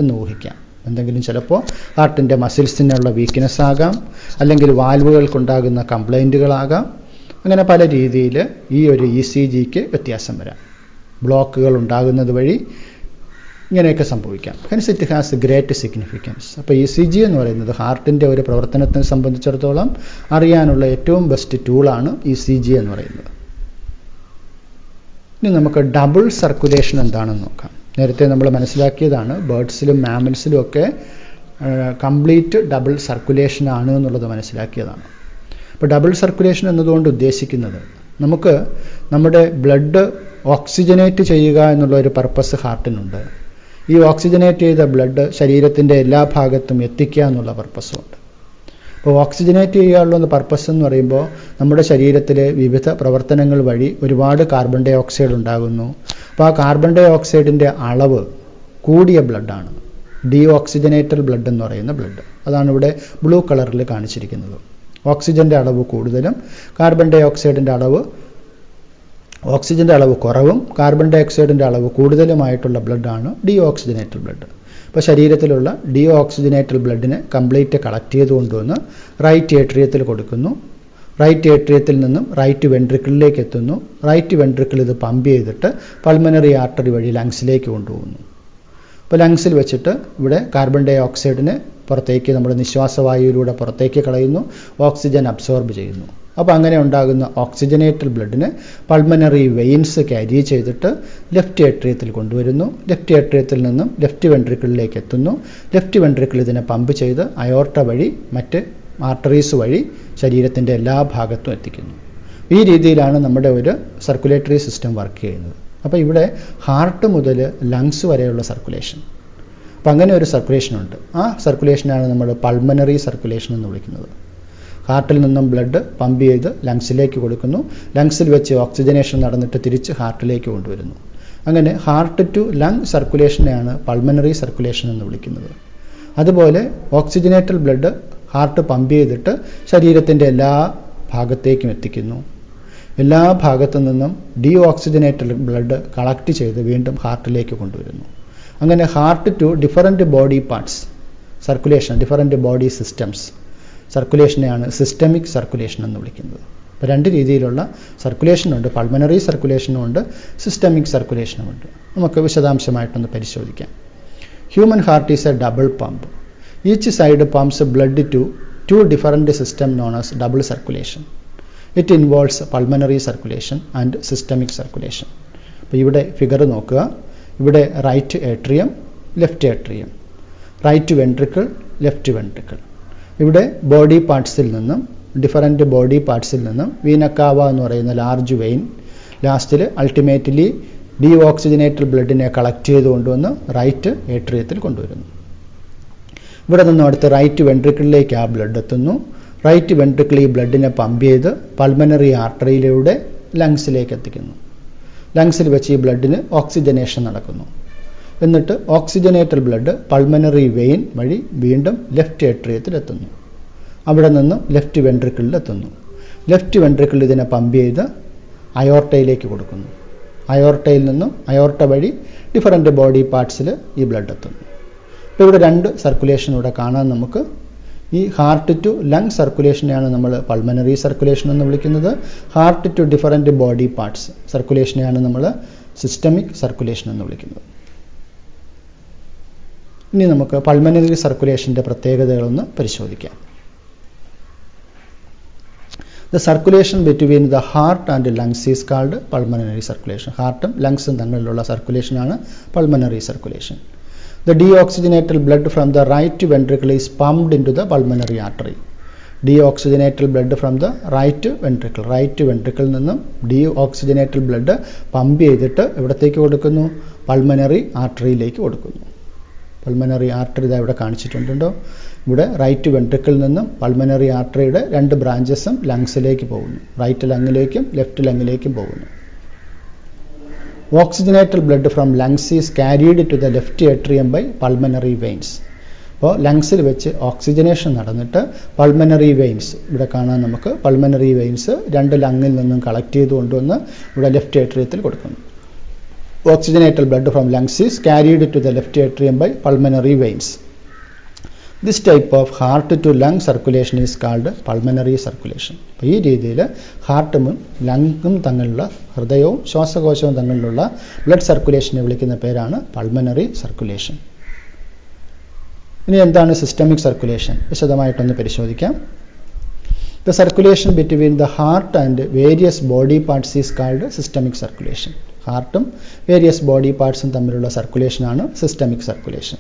എന്ന് ഊഹിക്കാം. എന്തെങ്കിലും ചിലപ്പോൾ ഹാർട്ടിൻ്റെ മസിൽസിനുള്ള വീക്ക്നെസ് ആകാം, അല്ലെങ്കിൽ വാൽവുകൾക്കുണ്ടാകുന്ന കംപ്ലൈൻറ്റുകളാകാം. അങ്ങനെ പല രീതിയിൽ ഈ ഒരു ECGക്ക് വ്യത്യാസം വരാം. ബ്ലോക്കുകൾ ഉണ്ടാകുന്നത് വഴി ഇങ്ങനെയൊക്കെ സംഭവിക്കാം. Hence it has great significance. അപ്പോൾ ECG എന്ന് പറയുന്നത് ഹാർട്ടിൻ്റെ ഒരു പ്രവർത്തനത്തെ സംബന്ധിച്ചിടത്തോളം അറിയാനുള്ള ഏറ്റവും ബെസ്റ്റ് ടൂളാണ് ECG എന്ന് പറയുന്നത്. ഇനി നമുക്ക് ഡബിൾ സർക്കുലേഷൻ എന്താണെന്ന് നോക്കാം. നേരത്തെ നമ്മൾ മനസ്സിലാക്കിയതാണ് ബേർഡ്സിലും മാമൽസിലും ഒക്കെ കംപ്ലീറ്റ് ഡബിൾ സർക്കുലേഷൻ ആണ് എന്നുള്ളത് മനസ്സിലാക്കിയതാണ്. അപ്പോൾ ഡബിൾ സർക്കുലേഷൻ എന്നതുകൊണ്ട് ഉദ്ദേശിക്കുന്നത് നമുക്ക് നമ്മുടെ ബ്ലഡ് ഓക്സിജനേറ്റ് ചെയ്യുക എന്നുള്ള ഒരു പർപ്പസ് ഹാർട്ടിനുണ്ട്. ഈ ഓക്സിജനേറ്റ് ചെയ്ത ബ്ലഡ് ശരീരത്തിൻ്റെ എല്ലാ ഭാഗത്തും എത്തിക്കുക എന്നുള്ള പർപ്പസുമുണ്ട്. അപ്പോൾ ഓക്സിജനേറ്റ് ചെയ്യാനുള്ള പർപ്പസ് എന്ന് പറയുമ്പോൾ നമ്മുടെ ശരീരത്തിലെ വിവിധ പ്രവർത്തനങ്ങൾ വഴി ഒരുപാട് കാർബൺ ഡൈ ഓക്സൈഡ് ഉണ്ടാകുന്നു. അപ്പോൾ ആ കാർബൺ ഡൈ ഓക്സൈഡിൻ്റെ അളവ് കൂടിയ ബ്ലഡാണ് ഡീഓക്സിജനേറ്റഡ് ബ്ലഡ് എന്ന് പറയുന്ന ബ്ലഡ്. അതാണ് ഇവിടെ ബ്ലൂ കളറിൽ കാണിച്ചിരിക്കുന്നത്. ഓക്സിജൻ്റെ അളവ് കൂടുതലും ഓക്സിജൻ്റെ അളവ് കുറവും കാർബൺ ഡൈ ഓക്സൈഡിൻ്റെ അളവ് കൂടുതലുമായിട്ടുള്ള ബ്ലഡാണ് ഡീഓക്സിജനേറ്റഡ് ബ്ലഡ്. അപ്പോൾ ശരീരത്തിലുള്ള ഡീഓക്സിജനേറ്റഡ് ബ്ലഡിനെ കംപ്ലീറ്റ് കളക്ട് ചെയ്ത് കൊണ്ടുവന്ന് റൈറ്റ് ഏട്രിയത്തിൽ കൊടുക്കുന്നു. റൈറ്റ് ഏട്രിയത്തിൽ നിന്നും റൈറ്റ് വെൻട്രിക്കിളിലേക്ക് എത്തുന്നു. റൈറ്റ് വെൻട്രിക്കിൾ ഇത് പമ്പ് ചെയ്തിട്ട് പൾമനറി ആർട്ടറി വഴി ലങ്സിലേക്ക് കൊണ്ടുപോകുന്നു. അപ്പോൾ ലങ്സിൽ വെച്ചിട്ട് ഇവിടെ കാർബൺ ഡൈ ഓക്സൈഡിനെ പുറത്തേക്ക് നമ്മുടെ നിശ്വാസവായുവിലൂടെ പുറത്തേക്ക് കളയുന്നു, ഓക്സിജൻ അബ്സോർബ് ചെയ്യുന്നു. അപ്പോൾ അങ്ങനെ ഉണ്ടാകുന്ന ഓക്സിജനേറ്റഡ് ബ്ലഡിനെ പൾമനറി വെയിൻസ് ക്യാരി ചെയ്തിട്ട് ലെഫ്റ്റ് ഏട്രിയത്തിൽ കൊണ്ടുവരുന്നു. ലെഫ്റ്റ് ഏട്രിയത്തിൽ നിന്നും ലെഫ്റ്റ് വെൻട്രിക്കിളിലേക്ക് എത്തുന്നു. ലെഫ്റ്റ് വെൻട്രിക്കിൾ ഇതിനെ പമ്പ് ചെയ്ത് അയോർട്ട വഴി മറ്റ് ആർട്ടറീസ് വഴി ശരീരത്തിൻ്റെ എല്ലാ ഭാഗത്തും എത്തിക്കുന്നു. ഈ രീതിയിലാണ് നമ്മുടെ ഒരു സർക്കുലേറ്ററി സിസ്റ്റം വർക്ക് ചെയ്യുന്നത്. അപ്പോൾ ഇവിടെ ഹാർട്ട് മുതൽ ലങ്സ് വരെയുള്ള സർക്കുലേഷൻ. അപ്പോൾ അങ്ങനെ ഒരു സർക്കുലേഷനുണ്ട്. ആ സർക്കുലേഷനാണ് നമ്മൾ പൾമനറി സർക്കുലേഷൻ എന്ന് വിളിക്കുന്നത്. ഹാർട്ടിൽ നിന്നും ബ്ലഡ് പമ്പ് ചെയ്ത് ലങ്സിലേക്ക് കൊടുക്കുന്നു. ലങ്സിൽ വെച്ച് ഓക്സിജനേഷൻ നടന്നിട്ട് തിരിച്ച് ഹാർട്ടിലേക്ക് കൊണ്ടുവരുന്നു. അങ്ങനെ ഹാർട്ട് ടു ലങ് സർക്കുലേഷനെയാണ് പൾമനറി സർക്കുലേഷൻ എന്ന് വിളിക്കുന്നത്. അതുപോലെ ഓക്സിജനേറ്റഡ് ബ്ലഡ് ഹാർട്ട് പമ്പ് ചെയ്തിട്ട് ശരീരത്തിൻ്റെ എല്ലാ ഭാഗത്തേക്കും എത്തിക്കുന്നു. എല്ലാ ഭാഗത്തു നിന്നും ഡീഓക്സിജനേറ്റഡ് ബ്ലഡ് കളക്ട് ചെയ്ത് വീണ്ടും ഹാർട്ടിലേക്ക് കൊണ്ടുവരുന്നു. അങ്ങനെ heart to different body parts circulation, different body systems സർക്കുലേഷനെയാണ് സിസ്റ്റമിക് സർക്കുലേഷൻ എന്ന് വിളിക്കുന്നത്. അപ്പോൾ രണ്ട് രീതിയിലുള്ള സർക്കുലേഷനുണ്ട്. Pulmonary സർക്കുലേഷനുമുണ്ട്, systemic സർക്കുലേഷനുമുണ്ട്. നമുക്ക് വിശദാംശമായിട്ടൊന്ന് പരിശോധിക്കാം. Human heart is a double pump. Each side pumps blood to two different system known as double circulation. It involves pulmonary circulation and systemic circulation. അപ്പോൾ ഇവിടെ ഫിഗർ നോക്കുക. ഇവിടെ right atrium, left atrium, right ventricle, left ventricle. ഇവിടെ body പാർട്സിൽ നിന്നും different body പാർട്സിൽ നിന്നും vena cava എന്ന് പറയുന്ന ലാർജ് വെയിൻ ലാസ്റ്റിൽ അൾട്ടിമേറ്റ്ലി ഡീഓക്സിജനേറ്റഡ് ബ്ലഡിനെ കളക്ട് ചെയ്ത് കൊണ്ടുവന്ന് റൈറ്റ് ഏട്രിയത്തിൽ കൊണ്ടുവരുന്നു. ഇവിടെ നിന്നും അടുത്ത് റൈറ്റ് വെൻട്രിക്കിളിലേക്ക് ആ ബ്ലഡ് എത്തുന്നു. റൈറ്റ് വെൻട്രിക്കിൾ ഈ ബ്ലഡിനെ പമ്പ് ചെയ്ത് പൾമനറി ആർട്ടറിയിലൂടെ ലങ്സിലേക്ക് എത്തിക്കുന്നു. ലങ്സിൽ വെച്ച് ഈ ബ്ലഡിന് ഓക്സിജനേഷൻ നടക്കുന്നു. എന്നിട്ട് ഓക്സിജനേറ്റഡ് ബ്ലഡ് പൾമനറി വെയിൻ വഴി വീണ്ടും ലെഫ്റ്റ് ഏട്രിയത്തിൽ എത്തുന്നു. അവിടെ നിന്നും ലെഫ്റ്റ് വെൻട്രിക്കിളിൽ എത്തുന്നു. ലെഫ്റ്റ് വെൻട്രിക്കിൾ ഇതിനെ പമ്പ് ചെയ്ത് അയോർട്ടയിലേക്ക് കൊടുക്കുന്നു. അയോർട്ടയിൽ നിന്നും അയോർട്ട വഴി ഡിഫറൻറ്റ് ബോഡി പാർട്സിൽ ഈ ബ്ലഡ് എത്തുന്നു. അപ്പോൾ ഇവിടെ രണ്ട് സർക്കുലേഷൻ ഇവിടെ കാണാൻ നമുക്ക്. ഈ ഹാർട്ട് ടു ലങ് സർക്കുലേഷനെയാണ് നമ്മൾ പൾമനറി സർക്കുലേഷൻ എന്ന് വിളിക്കുന്നത്. Heart to different body parts സർക്കുലേഷനെയാണ് നമ്മൾ സിസ്റ്റമിക് സർക്കുലേഷൻ എന്ന് വിളിക്കുന്നത്. ഇനി നമുക്ക് പൾമനറി സർക്കുലേഷൻ്റെ പ്രത്യേകതകളൊന്ന് പരിശോധിക്കാം. The circulation between the heart and lungs is called pulmonary circulation. ഹാർട്ടും ലങ്സും തമ്മിലുള്ള സർക്കുലേഷനാണ് pulmonary circulation. The deoxygenated blood from the right ventricle is pumped into the pulmonary artery. Deoxygenated blood from the right ventricle. Right വെൻട്രിക്കിളിൽ നിന്നും deoxygenated blood pump ചെയ്തിട്ട് എവിടത്തേക്ക് കൊടുക്കുന്നു? Pulmonary ആർട്ടറിയിലേക്ക് കൊടുക്കുന്നു. Pulmonary artery ഇതാ ഇവിടെ കാണിച്ചിട്ടുണ്ടോ? ഇവിടെ റൈറ്റ് വെൻട്രിക്കിളിൽ നിന്നും പൾമനറി ആർട്ടറിയുടെ രണ്ട് ബ്രാഞ്ചസും ലങ്സിലേക്ക് പോകുന്നു. റൈറ്റ് ലങ്ങിലേക്കും ലെഫ്റ്റ് ലങ്ങിലേക്കും പോകുന്നു. Oxygenated blood from lungs is carried to the left atrium by pulmonary veins. അപ്പോൾ ലങ്സിൽ വെച്ച് ഓക്സിജനേഷൻ നടന്നിട്ട് പൾമനറി വെയിൻസ്, ഇവിടെ കാണാൻ നമുക്ക് പൾമനറി വെയിൻസ് 2 ലങ്ങിൽ നിന്നും കളക്ട് ചെയ്ത് കൊണ്ടുവന്ന് ഇവിടെ ലെഫ്റ്റ് ഏട്രിയത്തിൽ കൊടുക്കുന്നു. Oxygenated blood from lungs is carried to the left atrium by pulmonary veins. This type of heart to lung circulation is called pulmonary circulation. അപ്പോൾ ഈ രീതിയിൽ ഹാർട്ടും ലങ്ങും തമ്മിലുള്ള, ഹൃദയവും ശ്വാസകോശവും തമ്മിലുള്ള ബ്ലഡ് സർക്കുലേഷനെ വിളിക്കുന്ന പേരാണ് പൾമനറി സർക്കുലേഷൻ. ഇനി എന്താണ് സിസ്റ്റമിക് സർക്കുലേഷൻ? വിശദമായിട്ടൊന്ന് പരിശോധിക്കാം. The circulation between the heart and various body parts is called systemic circulation. ഹാർട്ടും വേരിയസ് ബോഡി പാർട്സും തമ്മിലുള്ള സർക്കുലേഷൻ ആണ് systemic circulation.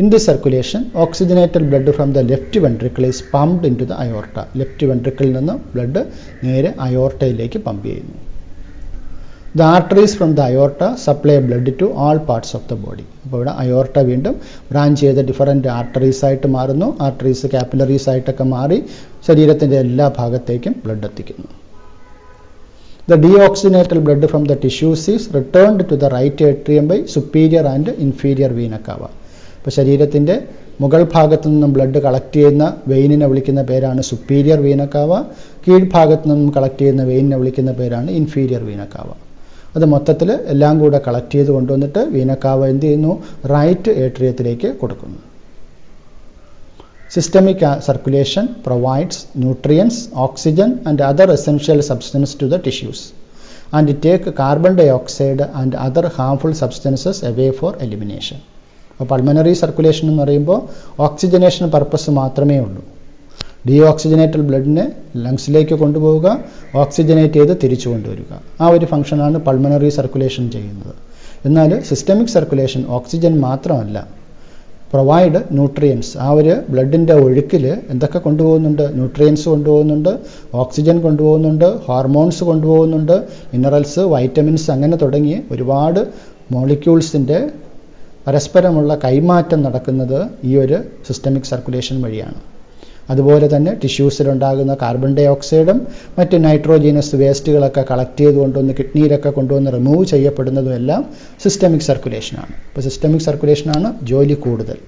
In this circulation, oxygenated blood from the left ventricle is pumped into the aorta. Left വെൻട്രിക്കിളിൽ നിന്ന് blood നേരെ അയോർട്ടയിലേക്ക് pump ചെയ്യുന്നു. The arteries from the aorta supply blood to all parts of the body. അപ്പോൾ ഇവിടെ aorta വീണ്ടും branch ചെയ്ത് different arteries ആയിട്ട് മാറുന്നു. ആർട്ടറീസ് കാപ്പിലറീസ് ആയിട്ടൊക്കെ മാറി ശരീരത്തിൻ്റെ എല്ലാ ഭാഗത്തേക്കും ബ്ലഡ് എത്തിക്കുന്നു. The deoxygenated blood from the tissues is returned to the right atrium by superior and inferior vena cava. അപ്പോൾ ശരീരത്തിൻ്റെ മുകൾ ഭാഗത്തു നിന്നും ബ്ലഡ് കളക്ട് ചെയ്യുന്ന വെയിനിനെ വിളിക്കുന്ന പേരാണ് സുപ്പീരിയർ വീന കാവ. കീഴ്ഭാഗത്തു നിന്നും കളക്ട് ചെയ്യുന്ന വെയിനിനെ വിളിക്കുന്ന പേരാണ് ഇൻഫീരിയർ വീന കാവ. അത് മൊത്തത്തിൽ എല്ലാം കൂടെ കളക്ട് ചെയ്ത് കൊണ്ടുവന്നിട്ട് വീന കാവ എന്ത് ചെയ്യുന്നു? റൈറ്റ് ഏട്രിയത്തിലേക്ക് കൊടുക്കുന്നു. Systemic circulation provides nutrients, oxygen and other essential substances to the tissues and take carbon dioxide and other harmful substances away for elimination. അപ്പോൾ പൾമനറി സർക്കുലേഷൻ എന്ന് പറയുമ്പോൾ ഓക്സിജനേഷൻ പർപ്പസ് മാത്രമേ ഉള്ളൂ. ഡീഓക്സിജനേറ്റഡ് ബ്ലഡിനെ ലങ്സിലേക്ക് കൊണ്ടുപോവുക, ഓക്സിജനേറ്റ് ചെയ്ത് തിരിച്ചു കൊണ്ടുവരിക, ആ ഒരു ഫംഗ്ഷനാണ് പൾമനറി സർക്കുലേഷൻ ചെയ്യുന്നത്. എന്നാൽ സിസ്റ്റമിക് സർക്കുലേഷൻ ഓക്സിജൻ മാത്രമല്ല, പ്രൊവൈഡ് ന്യൂട്രിയൻസ്. ആ ഒരു ബ്ലഡിൻ്റെ ഒഴുക്കിൽ എന്തൊക്കെ കൊണ്ടുപോകുന്നുണ്ട്? ന്യൂട്രിയൻസ് കൊണ്ടുപോകുന്നുണ്ട്, ഓക്സിജൻ കൊണ്ടുപോകുന്നുണ്ട്, ഹോർമോൺസ് കൊണ്ടുപോകുന്നുണ്ട്, മിനറൽസ്, വൈറ്റമിൻസ്, അങ്ങനെ തുടങ്ങി ഒരുപാട് മോളിക്യൂൾസിൻ്റെ പരസ്പരമുള്ള കൈമാറ്റം നടക്കുന്നത് ഈ ഒരു സിസ്റ്റമിക് സർക്കുലേഷൻ വഴിയാണ്. അതുപോലെ തന്നെ ടിഷ്യൂസിലുണ്ടാകുന്ന കാർബൺ ഡൈ ഓക്സൈഡും മറ്റ് നൈട്രോജീനസ് വേസ്റ്റുകളൊക്കെ കളക്ട് ചെയ്ത് കൊണ്ടുവന്ന് കിഡ്നിയിലൊക്കെ കൊണ്ടുവന്ന് റിമൂവ് ചെയ്യപ്പെടുന്നതും എല്ലാം സിസ്റ്റമിക് സർക്കുലേഷനാണ്. അപ്പോൾ സിസ്റ്റമിക് സർക്കുലേഷനാണ് ജോലി കൂടുതൽ.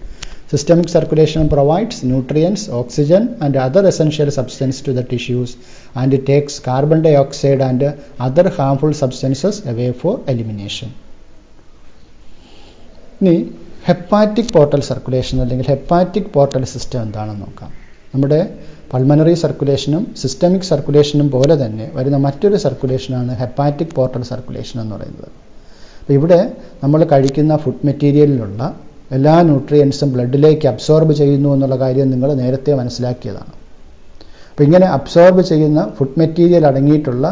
Systemic circulation provides nutrients, oxygen and other essential substance to the tissues and takes carbon dioxide and other harmful substances away for elimination. ഇനി ഹെപ്പാറ്റിക് പോർട്ടൽ സർക്കുലേഷൻ അല്ലെങ്കിൽ ഹെപ്പാറ്റിക് പോർട്ടൽ സിസ്റ്റം എന്താണെന്ന് നോക്കാം. നമ്മുടെ pulmonary സർക്കുലേഷനും systemic സർക്കുലേഷനും പോലെ തന്നെ വരുന്ന മറ്റൊരു സർക്കുലേഷനാണ് hepatic portal circulation എന്ന് പറയുന്നത്. അപ്പോൾ ഇവിടെ നമ്മൾ കഴിക്കുന്ന ഫുഡ് മെറ്റീരിയലിലുള്ള എല്ലാ ന്യൂട്രിയൻസും ബ്ലഡിലേക്ക് അബ്സോർബ് ചെയ്യുന്നു എന്നുള്ള കാര്യം നിങ്ങൾ നേരത്തെ മനസ്സിലാക്കിയതാണ്. അപ്പോൾ ഇങ്ങനെ അബ്സോർബ് ചെയ്യുന്ന ഫുഡ് മെറ്റീരിയൽ അടങ്ങിയിട്ടുള്ള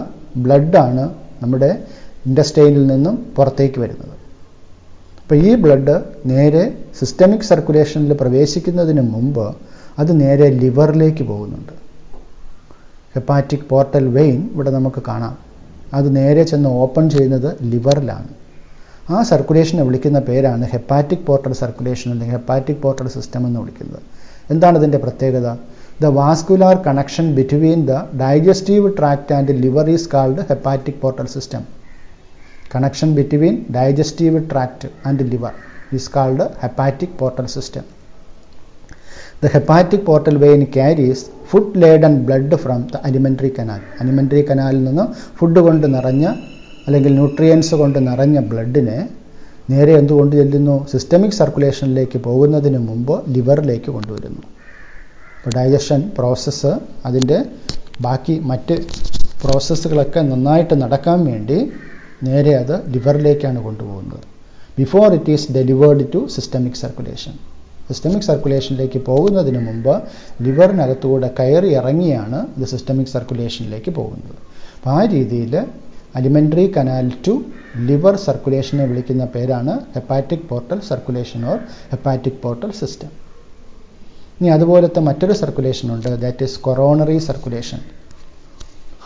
ബ്ലഡാണ് നമ്മുടെ ഇൻറ്റസ്റ്റൈനിൽ നിന്നും പുറത്തേക്ക് വരുന്നത്. അപ്പോൾ ഈ ബ്ലഡ് നേരെ സിസ്റ്റമിക് സർക്കുലേഷനിൽ പ്രവേശിക്കുന്നതിന് മുമ്പ് അത് നേരെ ലിവറിലേക്ക് പോകുന്നുണ്ട്. ഹെപ്പാറ്റിക് പോർട്ടൽ വെയിൻ ഇവിടെ നമുക്ക് കാണാം. അത് നേരെ ചെന്ന് ഓപ്പൺ ചെയ്യുന്നത് ലിവറിലാണ്. ആ സർക്കുലേഷനെ വിളിക്കുന്ന പേരാണ് ഹെപ്പാറ്റിക് പോർട്ടൽ സർക്കുലേഷൻ അല്ലെങ്കിൽ ഹെപ്പാറ്റിക് പോർട്ടൽ സിസ്റ്റം എന്ന് വിളിക്കുന്നത്. എന്താണ് ഇതിൻ്റെ പ്രത്യേകത? The vascular connection between the digestive tract and liver is called hepatic portal system. Connection between digestive tract and liver is called hepatic portal system. The hepatic portal vein carries food-laden blood from the alimentary canal. Alimentary canal നിന്ന് food കൊണ്ട് നിറഞ്ഞ അല്ലെങ്കിൽ nutrients കൊണ്ട് നിറഞ്ഞ ബ്ലഡിനെ നേരെ എന്തുകൊണ്ട് ചെല്ലുന്നു? Systemic സർക്കുലേഷനിലേക്ക് പോകുന്നതിന് മുമ്പ് ലിവറിലേക്ക് കൊണ്ടുവരുന്നു. അപ്പോൾ ഡൈജഷൻ പ്രോസസ്സ്, അതിൻ്റെ ബാക്കി മറ്റ് പ്രോസസ്സുകളൊക്കെ നന്നായിട്ട് നടക്കാൻ വേണ്ടി നേരെ അത് ലിവറിലേക്കാണ് കൊണ്ടുപോകുന്നത്. Before it is delivered to systemic circulation. Systemic സർക്കുലേഷനിലേക്ക് പോകുന്നതിന് മുമ്പ് ലിവറിനകത്തുകൂടെ കയറി ഇറങ്ങിയാണ് ഇത് സിസ്റ്റമിക് സർക്കുലേഷനിലേക്ക് പോകുന്നത്. അപ്പോൾ ആ രീതിയിൽ അലിമെൻ്ററി കനാൽ ടു ലിവർ സർക്കുലേഷനെ വിളിക്കുന്ന പേരാണ് hepatic portal circulation or hepatic portal system. ഇനി അതുപോലത്തെ മറ്റൊരു സർക്കുലേഷൻ ഉണ്ട്, that is coronary circulation.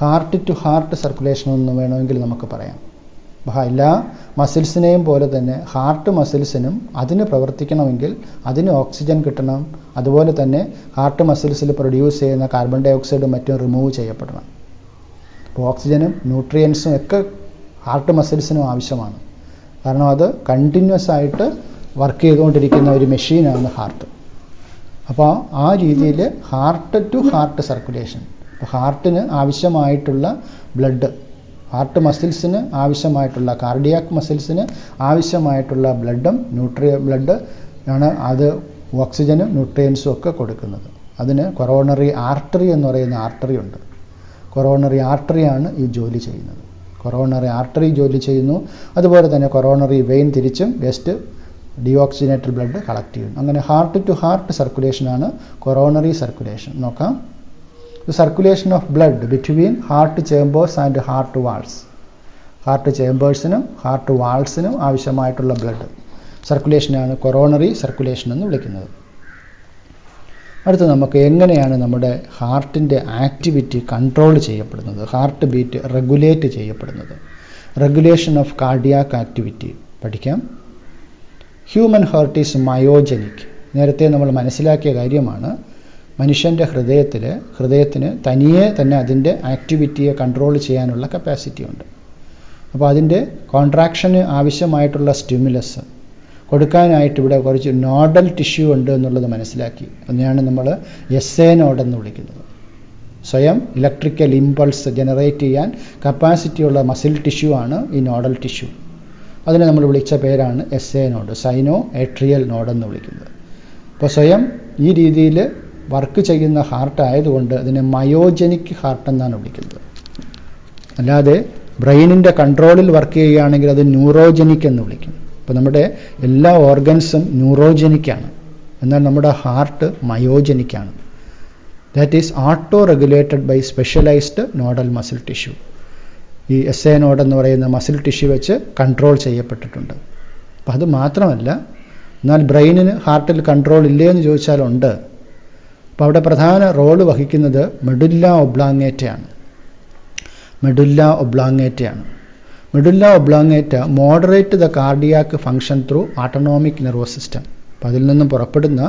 Heart to heart circulation എന്ന് വേണമെങ്കിൽ നമുക്ക് പറയാം. എല്ലാ മസിൽസിനെയും പോലെ തന്നെ ഹാർട്ട് മസിൽസിനും അതിന് പ്രവർത്തിക്കണമെങ്കിൽ അതിന് ഓക്സിജൻ കിട്ടണം. അതുപോലെ തന്നെ ഹാർട്ട് മസിൽസിൽ പ്രൊഡ്യൂസ് ചെയ്യുന്ന കാർബൺ ഡൈ ഓക്സൈഡും മറ്റും റിമൂവ് ചെയ്യപ്പെടണം. അപ്പോൾ ഓക്സിജനും ന്യൂട്രിയൻസും ഒക്കെ ഹാർട്ട് മസിൽസിനും ആവശ്യമാണ്. കാരണം അത് കണ്ടിന്യൂസ് ആയിട്ട് വർക്ക് ചെയ്തുകൊണ്ടിരിക്കുന്ന ഒരു മെഷീനാണ് ഹാർട്ട്. അപ്പോൾ ആ രീതിയിൽ ഹാർട്ട് ടു ഹാർട്ട് സർക്കുലേഷൻ, അപ്പോൾ ഹാർട്ടിന് ആവശ്യമായിട്ടുള്ള ബ്ലഡ്, ഹാർട്ട് മസിൽസിന് ആവശ്യമായിട്ടുള്ള, കാർഡിയാക് മസിൽസിന് ആവശ്യമായിട്ടുള്ള ബ്ലഡും ബ്ലഡ് ആണ് അത് ഓക്സിജനും ന്യൂട്രിയൻസും ഒക്കെ കൊടുക്കുന്നത്. അതിന് കൊറോണറി ആർട്ടറി എന്ന് പറയുന്ന ആർട്ടറി ഉണ്ട്. കൊറോണറി ആർട്ടറിയാണ് ഈ ജോലി ചെയ്യുന്നത്. കൊറോണറി ആർട്ടറി ജോലി ചെയ്യുന്നു. അതുപോലെ തന്നെ കൊറോണറി വെയിൻ തിരിച്ചും വേസ്റ്റ് ഡീഓക്സിജനേറ്റഡ് ബ്ലഡ് കളക്ട് ചെയ്യുന്നു. അങ്ങനെ ഹാർട്ട് ടു ഹാർട്ട് സർക്കുലേഷനാണ് കൊറോണറി സർക്കുലേഷൻ. നോക്കാം. The circulation of blood between heart chambers and heart walls. Heart ചേമ്പേഴ്സിനും ഹാർട്ട് വാൾസിനും ആവശ്യമായിട്ടുള്ള ബ്ലഡ് സർക്കുലേഷനാണ് കൊറോണറി സർക്കുലേഷൻ എന്ന് വിളിക്കുന്നത്. അടുത്ത് നമുക്ക് എങ്ങനെയാണ് നമ്മുടെ ഹാർട്ടിൻ്റെ ആക്ടിവിറ്റി കൺട്രോൾ ചെയ്യപ്പെടുന്നത്, ഹാർട്ട് ബീറ്റ് റെഗുലേറ്റ് ചെയ്യപ്പെടുന്നത്. റെഗുലേഷൻ ഓഫ് കാർഡിയാക് ആക്ടിവിറ്റി പഠിക്കാം. Human heart is myogenic. നേരത്തെ നമ്മൾ മനസ്സിലാക്കിയ കാര്യമാണ്. മനുഷ്യൻ്റെ ഹൃദയത്തിന് തനിയെ തന്നെ അതിൻ്റെ ആക്ടിവിറ്റിയെ കൺട്രോൾ ചെയ്യാനുള്ള കപ്പാസിറ്റി ഉണ്ട്. അപ്പോൾ അതിൻ്റെ കോൺട്രാക്ഷന് ആവശ്യമായിട്ടുള്ള സ്റ്റിമുലസ് കൊടുക്കാനായിട്ട് ഇവിടെ കുറച്ച് നോഡൽ ടിഷ്യൂ ഉണ്ട് എന്നുള്ളത് മനസ്സിലാക്കി. അതിനെയാണ് നമ്മൾ SA നോഡ് എന്ന് വിളിക്കുന്നത്. സ്വയം ഇലക്ട്രിക്കൽ ഇമ്പൾസ് ജനറേറ്റ് ചെയ്യാൻ കപ്പാസിറ്റിയുള്ള മസിൽ ടിഷ്യൂ ആണ് ഈ നോഡൽ ടിഷ്യൂ. അതിനെ നമ്മൾ വിളിച്ച പേരാണ് SA നോഡ്, സൈനോ ഏട്രിയൽ നോഡ് എന്ന് വിളിക്കുന്നത്. അപ്പോൾ സ്വയം ഈ രീതിയിൽ വർക്ക് ചെയ്യുന്ന ഹാർട്ട് ആയതുകൊണ്ട് അതിനെ മയോജനിക് ഹാർട്ട് എന്നാണ് വിളിക്കുന്നത്. അല്ലാതെ ബ്രെയിനിൻ്റെ കൺട്രോളിൽ വർക്ക് ചെയ്യുകയാണെങ്കിൽ അത് ന്യൂറോജനിക് എന്ന് വിളിക്കും. അപ്പോൾ നമ്മുടെ എല്ലാ ഓർഗൻസും ന്യൂറോജനിക്കാണ്, എന്നാൽ നമ്മുടെ ഹാർട്ട് മയോജനിക്കാണ്. That is auto regulated by specialised nodal muscle tissue. ഈ SA നോഡ് എന്ന് പറയുന്ന മസിൽ ടിഷ്യൂ വെച്ച് കൺട്രോൾ ചെയ്യപ്പെട്ടിട്ടുണ്ട്. അപ്പം അത് മാത്രമല്ല, എന്നാൽ ബ്രെയിനിന് ഹാർട്ടിൽ കൺട്രോൾ ഇല്ലേ എന്ന് ചോദിച്ചാൽ ഉണ്ട്. അപ്പോൾ അവിടെ പ്രധാന റോള് വഹിക്കുന്നത് മെഡുല്ല ഒബ്ലാങ്ങേറ്റയാണ്. Medulla oblongata moderate the cardiac function through autonomic nervous system. അപ്പോൾ അതിൽ നിന്നും പുറപ്പെടുന്ന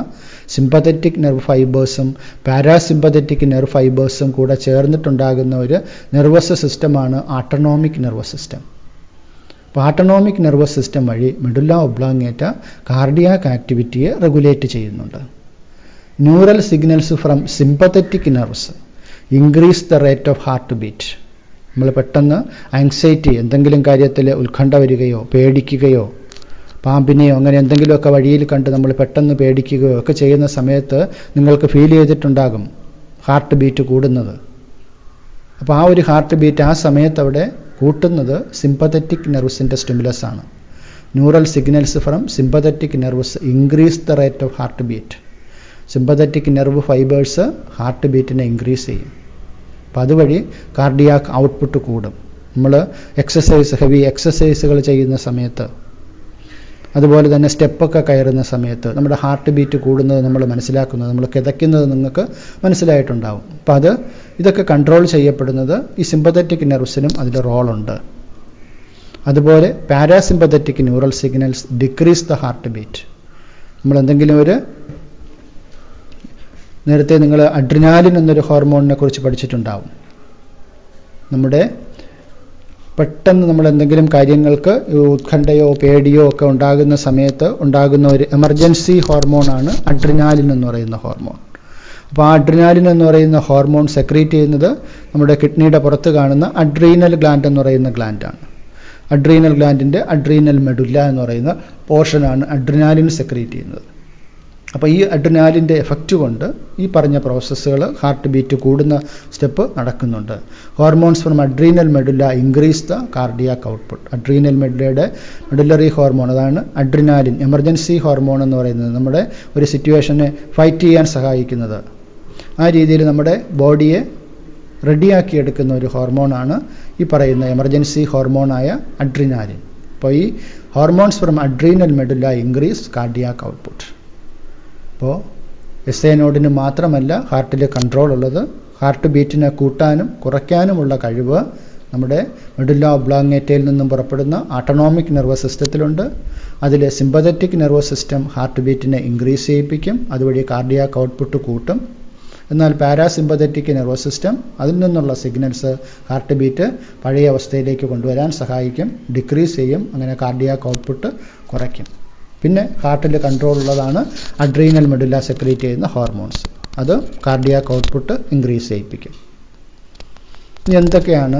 സിമ്പത്തറ്റിക് നെർവ് ഫൈബേഴ്സും പാരാസിമ്പത്തറ്റിക് നെർവ് ഫൈബേഴ്സും കൂടെ ചേർന്നിട്ടുണ്ടാകുന്ന ഒരു നെർവസ് സിസ്റ്റമാണ് ഓട്ടോണോമിക് നെർവസ് സിസ്റ്റം. അപ്പോൾ ഓട്ടോണോമിക് നെർവസ് സിസ്റ്റം വഴി മെഡുല്ല ഒബ്ലാങ്ങേറ്റ കാർഡിയാക് ആക്ടിവിറ്റിയെ റെഗുലേറ്റ് ചെയ്യുന്നുണ്ട്. Neural signals from sympathetic nerves increase the rate of heart beat. നമ്മൾ പെട്ടെന്ന് ആങ്സൈറ്റി, എന്തെങ്കിലും കാര്യത്തിൽ ഉത്കണ്ഠ വരികയോ പേടിക്കുകയോ പാമ്പിനെയോ അങ്ങനെ എന്തെങ്കിലുമൊക്കെ വഴിയിൽ കണ്ട് നമ്മൾ പെട്ടെന്ന് പേടിക്കുകയോ ഒക്കെ ചെയ്യുന്ന സമയത്ത് നിങ്ങൾക്ക് ഫീൽ ചെയ്തിട്ടുണ്ടാകും ഹാർട്ട് ബീറ്റ് കൂടുന്നത്. അപ്പോൾ ആ ഒരു ഹാർട്ട് ബീറ്റ് ആ സമയത്ത് അവിടെ കൂട്ടുന്നത് സിമ്പത്തറ്റിക് നെർവ്സിൻ്റെ സ്റ്റിമുലസ് ആണ്. Neural signals from sympathetic nerves increase the rate of heart beat. Sympathetic nerve fibres heart ബീറ്റിനെ ഇൻക്രീസ് ചെയ്യും. അപ്പോൾ അതുവഴി കാർഡിയാക് ഔട്ട്പുട്ട് കൂടും. നമ്മൾ ഹെവി എക്സസൈസുകൾ ചെയ്യുന്ന സമയത്ത്, അതുപോലെ തന്നെ സ്റ്റെപ്പൊക്കെ കയറുന്ന സമയത്ത് നമ്മുടെ ഹാർട്ട് ബീറ്റ് കൂടുന്നത് നമ്മൾ മനസ്സിലാക്കുന്നത്, നമ്മൾ കിതയ്ക്കുന്നത് നിങ്ങൾക്ക് മനസ്സിലായിട്ടുണ്ടാവും. അപ്പോൾ ഇതൊക്കെ കൺട്രോൾ ചെയ്യപ്പെടുന്നത് ഈ സിമ്പത്തറ്റിക് നെർവ്സിനും അതിൻ്റെ റോളുണ്ട്. അതുപോലെ parasympathetic neural signals decrease the heart beat. നമ്മൾ എന്തെങ്കിലും നേരത്തെ നിങ്ങൾ അഡ്രിനാലിൻ എന്നൊരു ഹോർമോണിനെ കുറിച്ച് പഠിച്ചിട്ടുണ്ടാവും. നമ്മുടെ പെട്ടെന്ന് നമ്മൾ എന്തെങ്കിലും കാര്യങ്ങൾക്ക് ഉത്കണ്ഠയോ പേടിയോ ഒക്കെ ഉണ്ടാകുന്ന സമയത്ത് ഉണ്ടാകുന്ന ഒരു എമർജൻസി ഹോർമോണാണ് അഡ്രിനാലിൻ എന്ന് പറയുന്ന ഹോർമോൺ. അപ്പോൾ ആ അഡ്രിനാലിൻ എന്ന് പറയുന്ന ഹോർമോൺ സെക്രീറ്റ് ചെയ്യുന്നത് നമ്മുടെ കിഡ്നിയുടെ പുറത്ത് കാണുന്ന അഡ്രീനൽ ഗ്ലാൻഡ് എന്ന് പറയുന്ന ഗ്ലാൻഡാണ്. അഡ്രീനൽ ഗ്ലാൻഡിൻ്റെ അഡ്രീനൽ മെഡുല്ല എന്ന് പറയുന്ന പോർഷനാണ് അഡ്രിനാലിൻ സെക്രീറ്റ് ചെയ്യുന്നത്. അപ്പോൾ ഈ അഡ്രിനാലിൻ്റെ എഫക്റ്റ് കൊണ്ട് ഈ പറഞ്ഞ പ്രോസസ്സുകൾ ഹാർട്ട് ബീറ്റ് കൂടുന്ന സ്റ്റെപ്പ് നടക്കുന്നുണ്ട്. Hormones from adrenal medulla increase the cardiac output. Adrenal മെഡുല്ലയുടെ മെഡുലറി ഹോർമോൺ, അതാണ് അഡ്രിനാലിൻ, എമർജൻസി ഹോർമോൺ എന്ന് പറയുന്നത്, നമ്മുടെ ഒരു സിറ്റുവേഷനെ ഫൈറ്റ് ചെയ്യാൻ സഹായിക്കുന്നത്. ആ രീതിയിൽ നമ്മുടെ ബോഡിയെ റെഡിയാക്കിയെടുക്കുന്ന ഒരു ഹോർമോണാണ് ഈ പറയുന്ന എമർജൻസി ഹോർമോണായ അഡ്രിനാലിൻ. അപ്പോൾ ഈ hormones from adrenal medulla increase cardiac output. അപ്പോൾ SA നോഡിന് മാത്രമല്ല ഹാർട്ടിൽ കൺട്രോൾ ഉള്ളത്, ഹാർട്ട് ബീറ്റിനെ കൂട്ടാനും കുറയ്ക്കാനുമുള്ള കഴിവ് നമ്മുടെ മെഡുല്ല ഒബ്ലാങ്ങേറ്റയിൽ നിന്നും പുറപ്പെടുന്ന ഓട്ടോണോമിക് നെർവസ് സിസ്റ്റത്തിലുണ്ട്. അതിൽ സിമ്പത്തറ്റിക് നെർവസ് സിസ്റ്റം ഹാർട്ട് ബീറ്റിനെ ഇൻക്രീസ് ചെയ്യിപ്പിക്കും, അതുവഴി കാർഡിയാക് ഔട്ട്പുട്ട് കൂട്ടും. എന്നാൽ പാരാസിമ്പത്തറ്റിക് നെർവസ് സിസ്റ്റം അതിൽ നിന്നുള്ള സിഗ്നൽസ് ഹാർട്ട് ബീറ്റ് പഴയ അവസ്ഥയിലേക്ക് കൊണ്ടുവരാൻ സഹായിക്കും, ഡിക്രീസ് ചെയ്യും, അങ്ങനെ കാർഡിയാക് ഔട്ട്പുട്ട് കുറയ്ക്കും. പിന്നെ ഹാർട്ടിൽ കൺട്രോൾ ഉള്ളതാണ് അഡ്രീനൽ മെഡുല സെക്രീറ്റ് ചെയ്യുന്ന ഹോർമോൺസ്. അത് കാർഡിയാക് ഔട്ട്പുട്ട് ഇൻക്രീസ് ചെയ്യിപ്പിക്കും. ഇനി എന്തൊക്കെയാണ്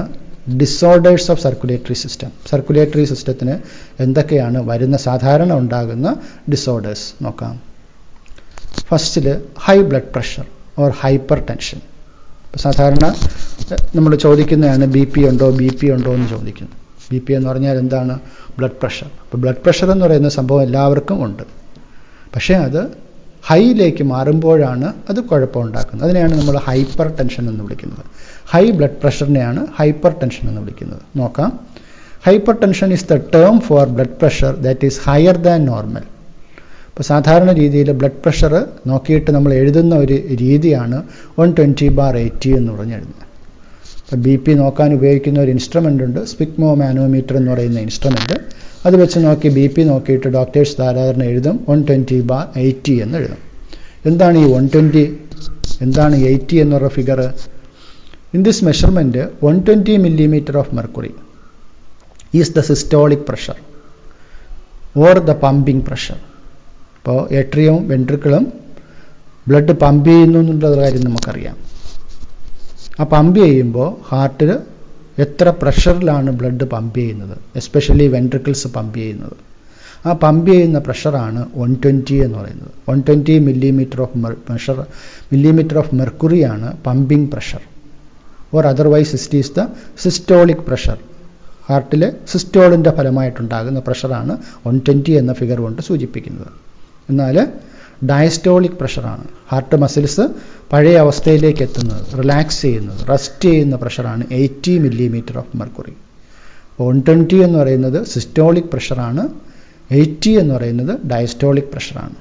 disorders of circulatory system? Circulatory സിസ്റ്റത്തിന് എന്തൊക്കെയാണ് സാധാരണ ഉണ്ടാകുന്ന ഡിസോർഡേഴ്സ് നോക്കാം. ഫസ്റ്റിൽ high blood pressure or hyper tension. സാധാരണ നമ്മൾ ചോദിക്കുന്നതാണ് BP ഉണ്ടോ എന്ന് ചോദിക്കുന്നു. BP എന്ന് പറഞ്ഞാൽ എന്താണ്? Blood pressure. അപ്പോൾ ബ്ലഡ് പ്രഷർ എന്ന് പറയുന്ന സംഭവം എല്ലാവർക്കും ഉണ്ട്. പക്ഷേ അത് ഹൈയിലേക്ക് മാറുമ്പോഴാണ് അത് കുഴപ്പമുണ്ടാക്കുന്നത്. അതിനെയാണ് നമ്മൾ ഹൈപ്പർ ടെൻഷൻ എന്ന് വിളിക്കുന്നത്. ഹൈ ബ്ലഡ് പ്രഷറിനെയാണ് ഹൈപ്പർ ടെൻഷൻ എന്ന് വിളിക്കുന്നത്. നോക്കാം. Hyper tension is the term four blood pressure that is higher than normal. ഇപ്പോൾ സാധാരണ രീതിയിൽ ബ്ലഡ് പ്രഷർ നോക്കിയിട്ട് നമ്മൾ എഴുതുന്ന ഒരു രീതിയാണ് 120/80 എന്ന് പറഞ്ഞ് എഴുതുന്നത്. ഇപ്പോൾ BP നോക്കാൻ ഉപയോഗിക്കുന്ന ഒരു ഇൻസ്ട്രുമെൻ്റ് ഉണ്ട്, സ്പിഗ്മോ മാനോമീറ്റർ എന്ന് പറയുന്ന ഇൻസ്ട്രുമെൻ്റ്. അത് വെച്ച് നോക്കി BP നോക്കിയിട്ട് ഡോക്ടേഴ്സ് സാധാരണ എഴുതും 120/80 എന്ന് എഴുതും. എന്താണ് ഈ 120, എന്താണ് 80 എന്നുള്ള figure? In this measurement 120 millimeter of mercury is the systolic pressure or the pumping pressure. അപ്പോൾ ഏട്രിയവും വെൻട്രിക്കിളും ബ്ലഡ് പമ്പ് ചെയ്യുന്നു എന്നുള്ള കാര്യം നമുക്കറിയാം. ആ പമ്പ് ചെയ്യുമ്പോൾ ഹാർട്ടിൽ എത്ര പ്രഷറിലാണ് ബ്ലഡ് പമ്പ് ചെയ്യുന്നത്, എസ്പെഷ്യലി വെൻട്രിക്കിൾസ് പമ്പ് ചെയ്യുന്നത്. ആ പമ്പ് ചെയ്യുന്ന പ്രഷറാണ് 120 എന്ന് പറയുന്നത്. 120 millimeter of mercury ആണ് pumping pressure. Or otherwise it is the systolic pressure. ഹാർട്ടിലെ സിസ്റ്റോളിൻ്റെ ഫലമായിട്ടുണ്ടാകുന്ന പ്രഷറാണ് 120 എന്ന ഫിഗർ കൊണ്ട് സൂചിപ്പിക്കുന്നത്. എന്നാൽ ഡയസ്റ്റോളിക് പ്രഷറാണ്, ഹാർട്ട് മസിൽസ് പഴയ അവസ്ഥയിലേക്ക് എത്തുന്നത്, റിലാക്സ് ചെയ്യുന്നത്, റെസ്റ്റ് ചെയ്യുന്ന പ്രഷറാണ് 80 millimeter of mercury. 120 എന്ന് പറയുന്നത് സിസ്റ്റോളിക് പ്രഷറാണ്, 80 എന്ന് പറയുന്നത് ഡയസ്റ്റോളിക് പ്രഷറാണ്.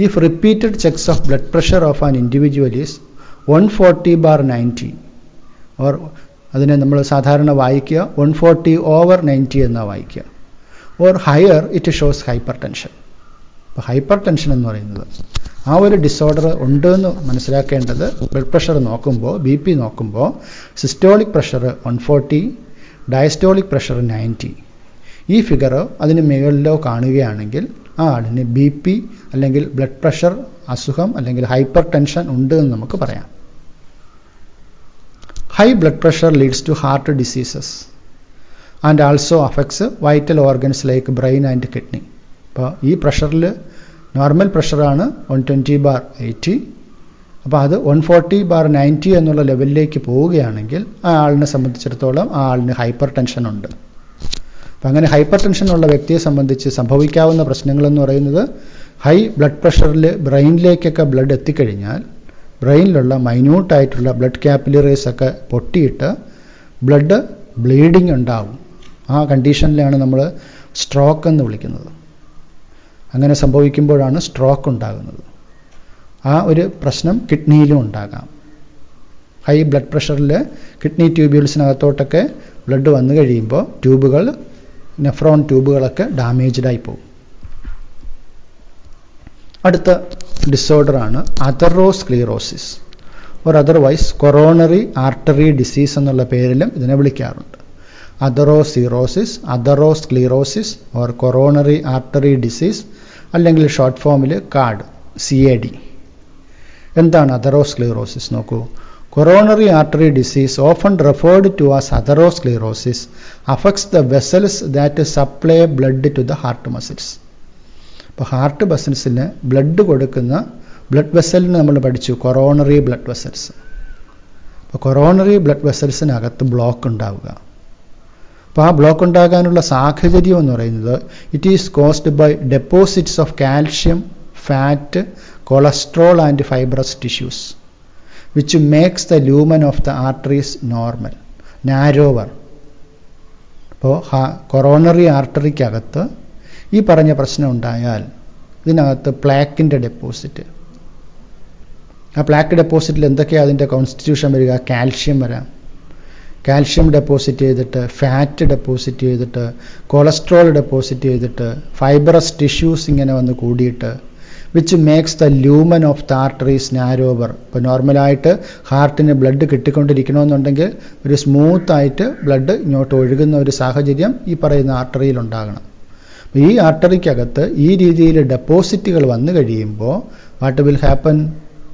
If repeated checks of blood pressure of an individual is 140/90 or അതിനെ നമ്മൾ സാധാരണ വായിക്കുക 140/90 എന്നാണ് വായിക്കുക. Or higher it shows hypertension. അപ്പോൾ ഹൈപ്പർ ടെൻഷൻ എന്ന് പറയുന്നത് ആ ഒരു ഡിസോർഡർ ഉണ്ടെന്ന് മനസ്സിലാക്കേണ്ടത് ബ്ലഡ് പ്രഷർ നോക്കുമ്പോൾ, BP നോക്കുമ്പോൾ സിസ്റ്റോളിക് പ്രഷർ 140, ഡയസ്റ്റോളിക് പ്രഷർ 90. ഈ ഫിഗർ അതിന് മുകളിലോ കാണുകയാണെങ്കിൽ ആ ആളിന് BP അല്ലെങ്കിൽ ബ്ലഡ് പ്രഷർ അസുഖം അല്ലെങ്കിൽ ഹൈപ്പർ ടെൻഷൻ ഉണ്ട് എന്ന് നമുക്ക് പറയാം. High blood pressure leads to heart diseases and also affects vital organs like brain and kidney. അപ്പോൾ ഈ പ്രഷറിൽ നോർമൽ പ്രഷറാണ് 120/80. അപ്പോൾ അത് 140/90 എന്നുള്ള ലെവലിലേക്ക് പോവുകയാണെങ്കിൽ ആ ആളിനെ സംബന്ധിച്ചിടത്തോളം ആ ആളിന് ഹൈപ്പർ ടെൻഷൻ ഉണ്ട്. അപ്പം അങ്ങനെ ഹൈപ്പർ ടെൻഷനുള്ള വ്യക്തിയെ സംബന്ധിച്ച് സംഭവിക്കാവുന്ന പ്രശ്നങ്ങളെന്ന് പറയുന്നത് ഹൈ ബ്ലഡ് പ്രഷറിൽ ബ്രെയിനിലേക്കൊക്കെ ബ്ലഡ് എത്തിക്കഴിഞ്ഞാൽ ബ്രെയിനിലുള്ള മൈന്യൂട്ടായിട്ടുള്ള ബ്ലഡ് കാപ്പിലറീസ് ഒക്കെ പൊട്ടിയിട്ട് ബ്ലഡ് ബ്ലീഡിങ് ഉണ്ടാവും. ആ കണ്ടീഷനിലാണ് നമ്മൾ സ്ട്രോക്ക് എന്ന് വിളിക്കുന്നത്. അങ്ങനെ സംഭവിക്കുമ്പോഴാണ് സ്ട്രോക്ക് ഉണ്ടാകുന്നത്. ആ ഒരു പ്രശ്നം കിഡ്നിയിലും ഉണ്ടാകാം. ഹൈ ബ്ലഡ് പ്രഷറിൽ കിഡ്നി ട്യൂബ്യൂൾസിനകത്തോട്ടൊക്കെ ബ്ലഡ് വന്നു കഴിയുമ്പോൾ ട്യൂബുകൾ, നെഫ്രോൺ ട്യൂബുകളൊക്കെ ഡാമേജ്ഡായി പോകും. അടുത്ത ഡിസോർഡറാണ് atherosclerosis or otherwise coronary artery disease എന്നുള്ള പേരിലും ഇതിനെ വിളിക്കാറുണ്ട്. Atherosclerosis, atherosclerosis or coronary artery disease, അല്ലെങ്കിൽ ഷോർട്ട് ഫോമിൽ CAD. എന്താണ് അതറോസ്ക്ലീറോസിസ്? നോക്കൂ. Coronary artery disease often referred to as atherosclerosis affects the vessels that supply blood to the heart muscles. അപ്പോൾ heart മസിൽസിന് ബ്ലഡ് കൊടുക്കുന്ന ബ്ലഡ് വെസലിന് നമ്മൾ പഠിച്ചു കൊറോണറി ബ്ലഡ് വെസൽസ്. അപ്പോൾ കൊറോണറി ബ്ലഡ് വെസൽസിനകത്ത് ബ്ലോക്ക് ഉണ്ടാവുക. അപ്പോൾ ആ ബ്ലോക്ക് ഉണ്ടാകാനുള്ള സാഹചര്യം എന്ന് പറയുന്നത് it is caused by deposits of calcium, fat, cholesterol and fibrous tissues which makes the lumen of the arteries narrower. അപ്പോൾ കൊറോണറി ആർട്ടറിക്കകത്ത് ഈ പറഞ്ഞ പ്രശ്നം ഉണ്ടായാൽ ഇതിനകത്ത് പ്ലാക്കിൻ്റെ ഡെപ്പോസിറ്റ്, ആ പ്ലാക്ക് ഡെപ്പോസിറ്റിൽ എന്തൊക്കെയാണ് അതിൻ്റെ കോൺസ്റ്റിറ്റ്യൂഷൻ വരിക? കാൽഷ്യം വരാം, കാൽഷ്യം ഡെപ്പോസിറ്റ് ചെയ്തിട്ട്, ഫാറ്റ് ഡെപ്പോസിറ്റ് ചെയ്തിട്ട്, കൊളസ്ട്രോൾ ഡെപ്പോസിറ്റ് ചെയ്തിട്ട്, ഫൈബ്രസ് ടിഷ്യൂസ് ഇങ്ങനെ വന്ന് കൂടിയിട്ട് which makes the lumen of the arteries narrower. ഇപ്പോൾ നോർമലായിട്ട് ഹാർട്ടിന് ബ്ലഡ് കിട്ടിക്കൊണ്ടിരിക്കണമെന്നുണ്ടെങ്കിൽ ഒരു സ്മൂത്തായിട്ട് ബ്ലഡ് ഇങ്ങോട്ട് ഒഴുകുന്ന ഒരു സാഹചര്യം ഈ പറയുന്ന ആർട്ടറിയിൽ ഉണ്ടാകണം. ഈ ആർട്ടറിക്കകത്ത് ഈ രീതിയിൽ ഡെപ്പോസിറ്റുകൾ വന്നു കഴിയുമ്പോൾ വാട്ട് വിൽ ഹാപ്പൻ?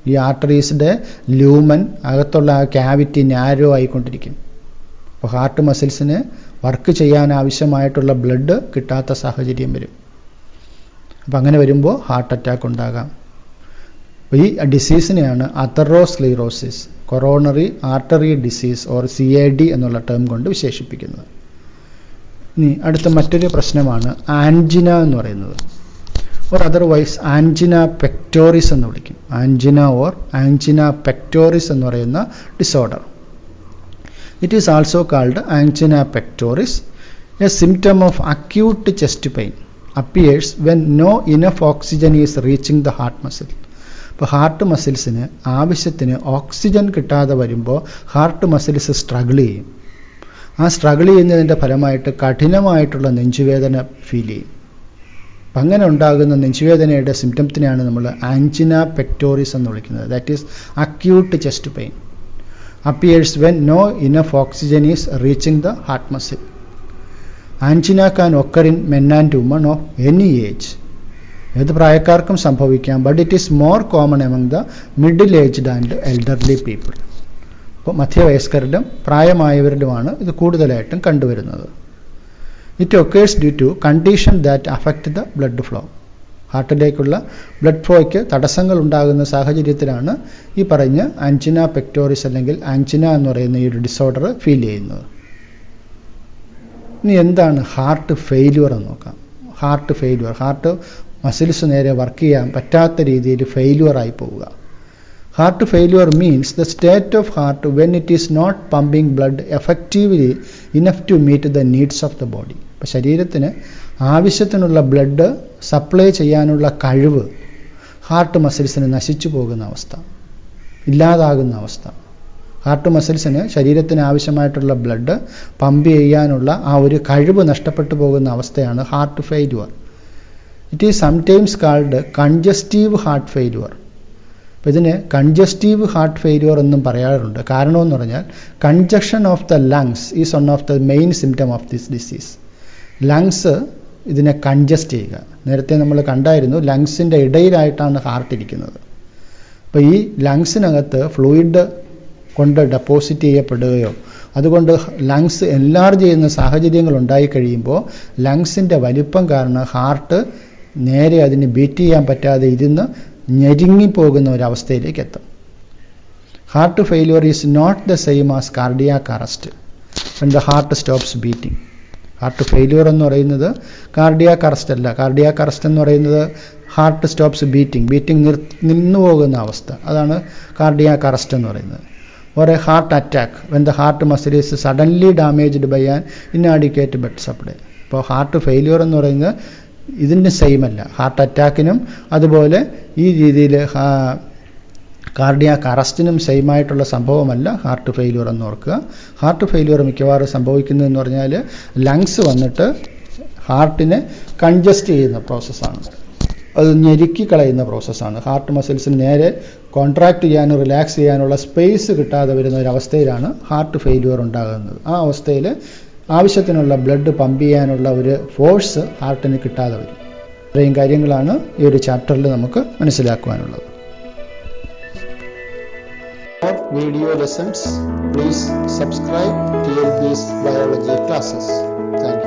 ഈ ആർട്ടറീസിൻ്റെ ലൂമൻ അകത്തുള്ള ആ ക്യാവിറ്റി നാരോ ആയിക്കൊണ്ടിരിക്കും. അപ്പോൾ ഹാർട്ട് മസിൽസിന് വർക്ക് ചെയ്യാൻ ആവശ്യമായിട്ടുള്ള ബ്ലഡ് കിട്ടാത്ത സാഹചര്യം വരും. അപ്പം അങ്ങനെ വരുമ്പോൾ ഹാർട്ട് അറ്റാക്ക് ഉണ്ടാകാം. ഈ ഡിസീസിനെയാണ് atherosclerosis, coronary artery disease or CAD എന്നുള്ള ടേം കൊണ്ട് വിശേഷിപ്പിക്കുന്നത്. ഇനി അടുത്ത മറ്റൊരു പ്രശ്നമാണ് ആൻജിന എന്ന് പറയുന്നത്, ഓർ അതർവൈസ് ആൻജിന പെക്ടോറിസ് എന്ന് വിളിക്കും. ആൻജിന ഓർ ആൻജിന പെക്ടോറിസ് എന്ന് പറയുന്ന disorder. It is also called angina pectoris. A symptom of acute chest pain appears when no enough oxygen is reaching the heart muscle. അപ്പോൾ heart മസിൽസിന് ആവശ്യത്തിന് oxygen കിട്ടാതെ വരുമ്പോൾ heart muscles struggle ചെയ്യും. ആ struggle ചെയ്യുന്നതിൻ്റെ ഫലമായിട്ട് കഠിനമായിട്ടുള്ള നെഞ്ചുവേദന ഫീൽ ചെയ്യും. അപ്പം അങ്ങനെ ഉണ്ടാകുന്ന നെഞ്ചുവേദനയുടെ സിംറ്റംസിനെയാണ് നമ്മൾ ആൻജിന പെക്ടോറിസ് എന്ന് വിളിക്കുന്നത്. That is acute chest pain appears when no enough oxygen is reaching the heart muscle. Angina can occur in men and women of any age. ഏത് പ്രായക്കാർക്കും സംഭവിക്കാം, but it is more common among the middle aged and elderly people. അപ്പോൾ മധ്യവയസ്കരിലും പ്രായമായവരിലുമാണ് ഇത് കൂടുതലായിട്ടും കണ്ടുവരുന്നത്. It occurs due to condition that affect the blood flow. ഹാർട്ടിലേക്കുള്ള ബ്ലഡ് ഫ്ലോയ്ക്ക് തടസ്സങ്ങൾ ഉണ്ടാകുന്ന സാഹചര്യത്തിലാണ് ഈ പറഞ്ഞ ആൻജിന പെക്ടോറിസ് അല്ലെങ്കിൽ ആൻജിന എന്ന് പറയുന്ന ഈ ഒരു ഡിസോർഡർ ഫീൽ ചെയ്യുന്നത്. ഇനി എന്താണ് ഹാർട്ട് ഫെയില്യൂർ എന്ന് നോക്കാം. ഹാർട്ട് ഫെയില്യൂർ, ഹാർട്ട് മസിൽസ് നേരെ വർക്ക് ചെയ്യാൻ പറ്റാത്ത രീതിയിൽ ഫെയില്യൂർ ആയി പോവുക. Heart failure means the state of heart when it is not pumping blood effectively enough to meet the needs of the body. അപ്പോൾ ശരീരത്തിന് ആവശ്യത്തിനുള്ള ബ്ലഡ് സപ്ലൈ ചെയ്യാനുള്ള കഴിവ് ഹാർട്ട് മസിൽസിന് നശിച്ചു പോകുന്ന അവസ്ഥ, ഇല്ലാതാകുന്ന അവസ്ഥ. ഹാർട്ട് മസിൽസിന് ശരീരത്തിന് ആവശ്യമായിട്ടുള്ള ബ്ലഡ് പമ്പ് ചെയ്യാനുള്ള ആ ഒരു കഴിവ് നഷ്ടപ്പെട്ടു പോകുന്ന അവസ്ഥയാണ് heart failure. It is sometimes called congestive heart failure. അപ്പോൾ ഇതിന് കൺജസ്റ്റീവ് ഹാർട്ട് ഫെയില്യൂർ എന്നും പറയാറുണ്ട്. കാരണമെന്ന് പറഞ്ഞാൽ congestion of the lungs is one of the main symptom of this disease. Lungs ഇതിനെ കൺജസ്റ്റ് ചെയ്യുക. നേരത്തെ നമ്മൾ കണ്ടായിരുന്നു ലങ്സിൻ്റെ ഇടയിലായിട്ടാണ് ഹാർട്ട് ഇരിക്കുന്നത്. അപ്പോൾ ഈ ലങ്സിനകത്ത് ഫ്ലൂയിഡ് കൊണ്ട് ഡെപ്പോസിറ്റ് ചെയ്യപ്പെടുകയോ അതുകൊണ്ട് ലങ്സ് എൻലാർജ് ചെയ്യുന്ന സാഹചര്യങ്ങൾ ഉണ്ടായി കഴിയുമ്പോൾ ലങ്സിൻ്റെ വലിപ്പം കാരണം ഹാർട്ട് നേരെ അതിന് ബീറ്റ് ചെയ്യാൻ പറ്റാതെ ഇരുന്ന് ഞെരുങ്ങിപ്പോകുന്ന ഒരവസ്ഥയിലേക്ക് എത്തും. Heart failure is not the same as cardiac arrest when the heart stops beating. Heart failure എന്ന് പറയുന്നത് കാർഡിയാക് അറസ്റ്റ് അല്ല. കാർഡിയാക് അറസ്റ്റ് എന്ന് പറയുന്നത് ഹാർട്ട് സ്റ്റോപ്സ് ബീറ്റിംഗ് നിന്നു പോകുന്ന അവസ്ഥ, അതാണ് കാർഡിയാക് അറസ്റ്റ് എന്ന് പറയുന്നത്. or a heart attack when the heart muscle is suddenly damaged by an inadequate blood supply. ഇപ്പോൾ ഹാർട്ട് ഫെയില്യൂർ എന്ന് പറയുന്നത് ഇതിൻ്റെ സെയിം അല്ല. ഹാർട്ട് അറ്റാക്കിനും അതുപോലെ ഈ രീതിയിൽ കാർഡിയാക് അറസ്റ്റിനും സെയിം ആയിട്ടുള്ള സംഭവമല്ല ഹാർട്ട് ഫെയില്യൂർ എന്ന് ഓർക്കുക. ഹാർട്ട് ഫെയില്യൂർ മിക്കവാറും സംഭവിക്കുന്നതെന്ന് പറഞ്ഞാൽ ലങ്സ് വന്നിട്ട് ഹാർട്ടിനെ കൺജസ്റ്റ് ചെയ്യുന്ന പ്രോസസ്സാണ്, അത് ഞെരുക്കി കളയുന്ന പ്രോസസ്സാണ്. ഹാർട്ട് മസിൽസിന് നേരെ കോൺട്രാക്ട് ചെയ്യാനും റിലാക്സ് ചെയ്യാനുള്ള സ്പേസ് കിട്ടാതെ വരുന്ന ഒരവസ്ഥയിലാണ് ഹാർട്ട് ഫെയില്യൂർ ഉണ്ടാകുന്നത്. ആ അവസ്ഥയിൽ ആവശ്യത്തിനുള്ള ബ്ലഡ് പമ്പ് ചെയ്യാനുള്ള ഒരു ഫോഴ്സ് ഹാർട്ടിന് കിട്ടാതെ വരും. ഇത്രയും കാര്യങ്ങളാണ് ഈ ഒരു ചാപ്റ്ററിൽ നമുക്ക് മനസ്സിലാക്കുവാനുള്ളത്. For video lessons, please subscribe TLP's biology classes. Thank you.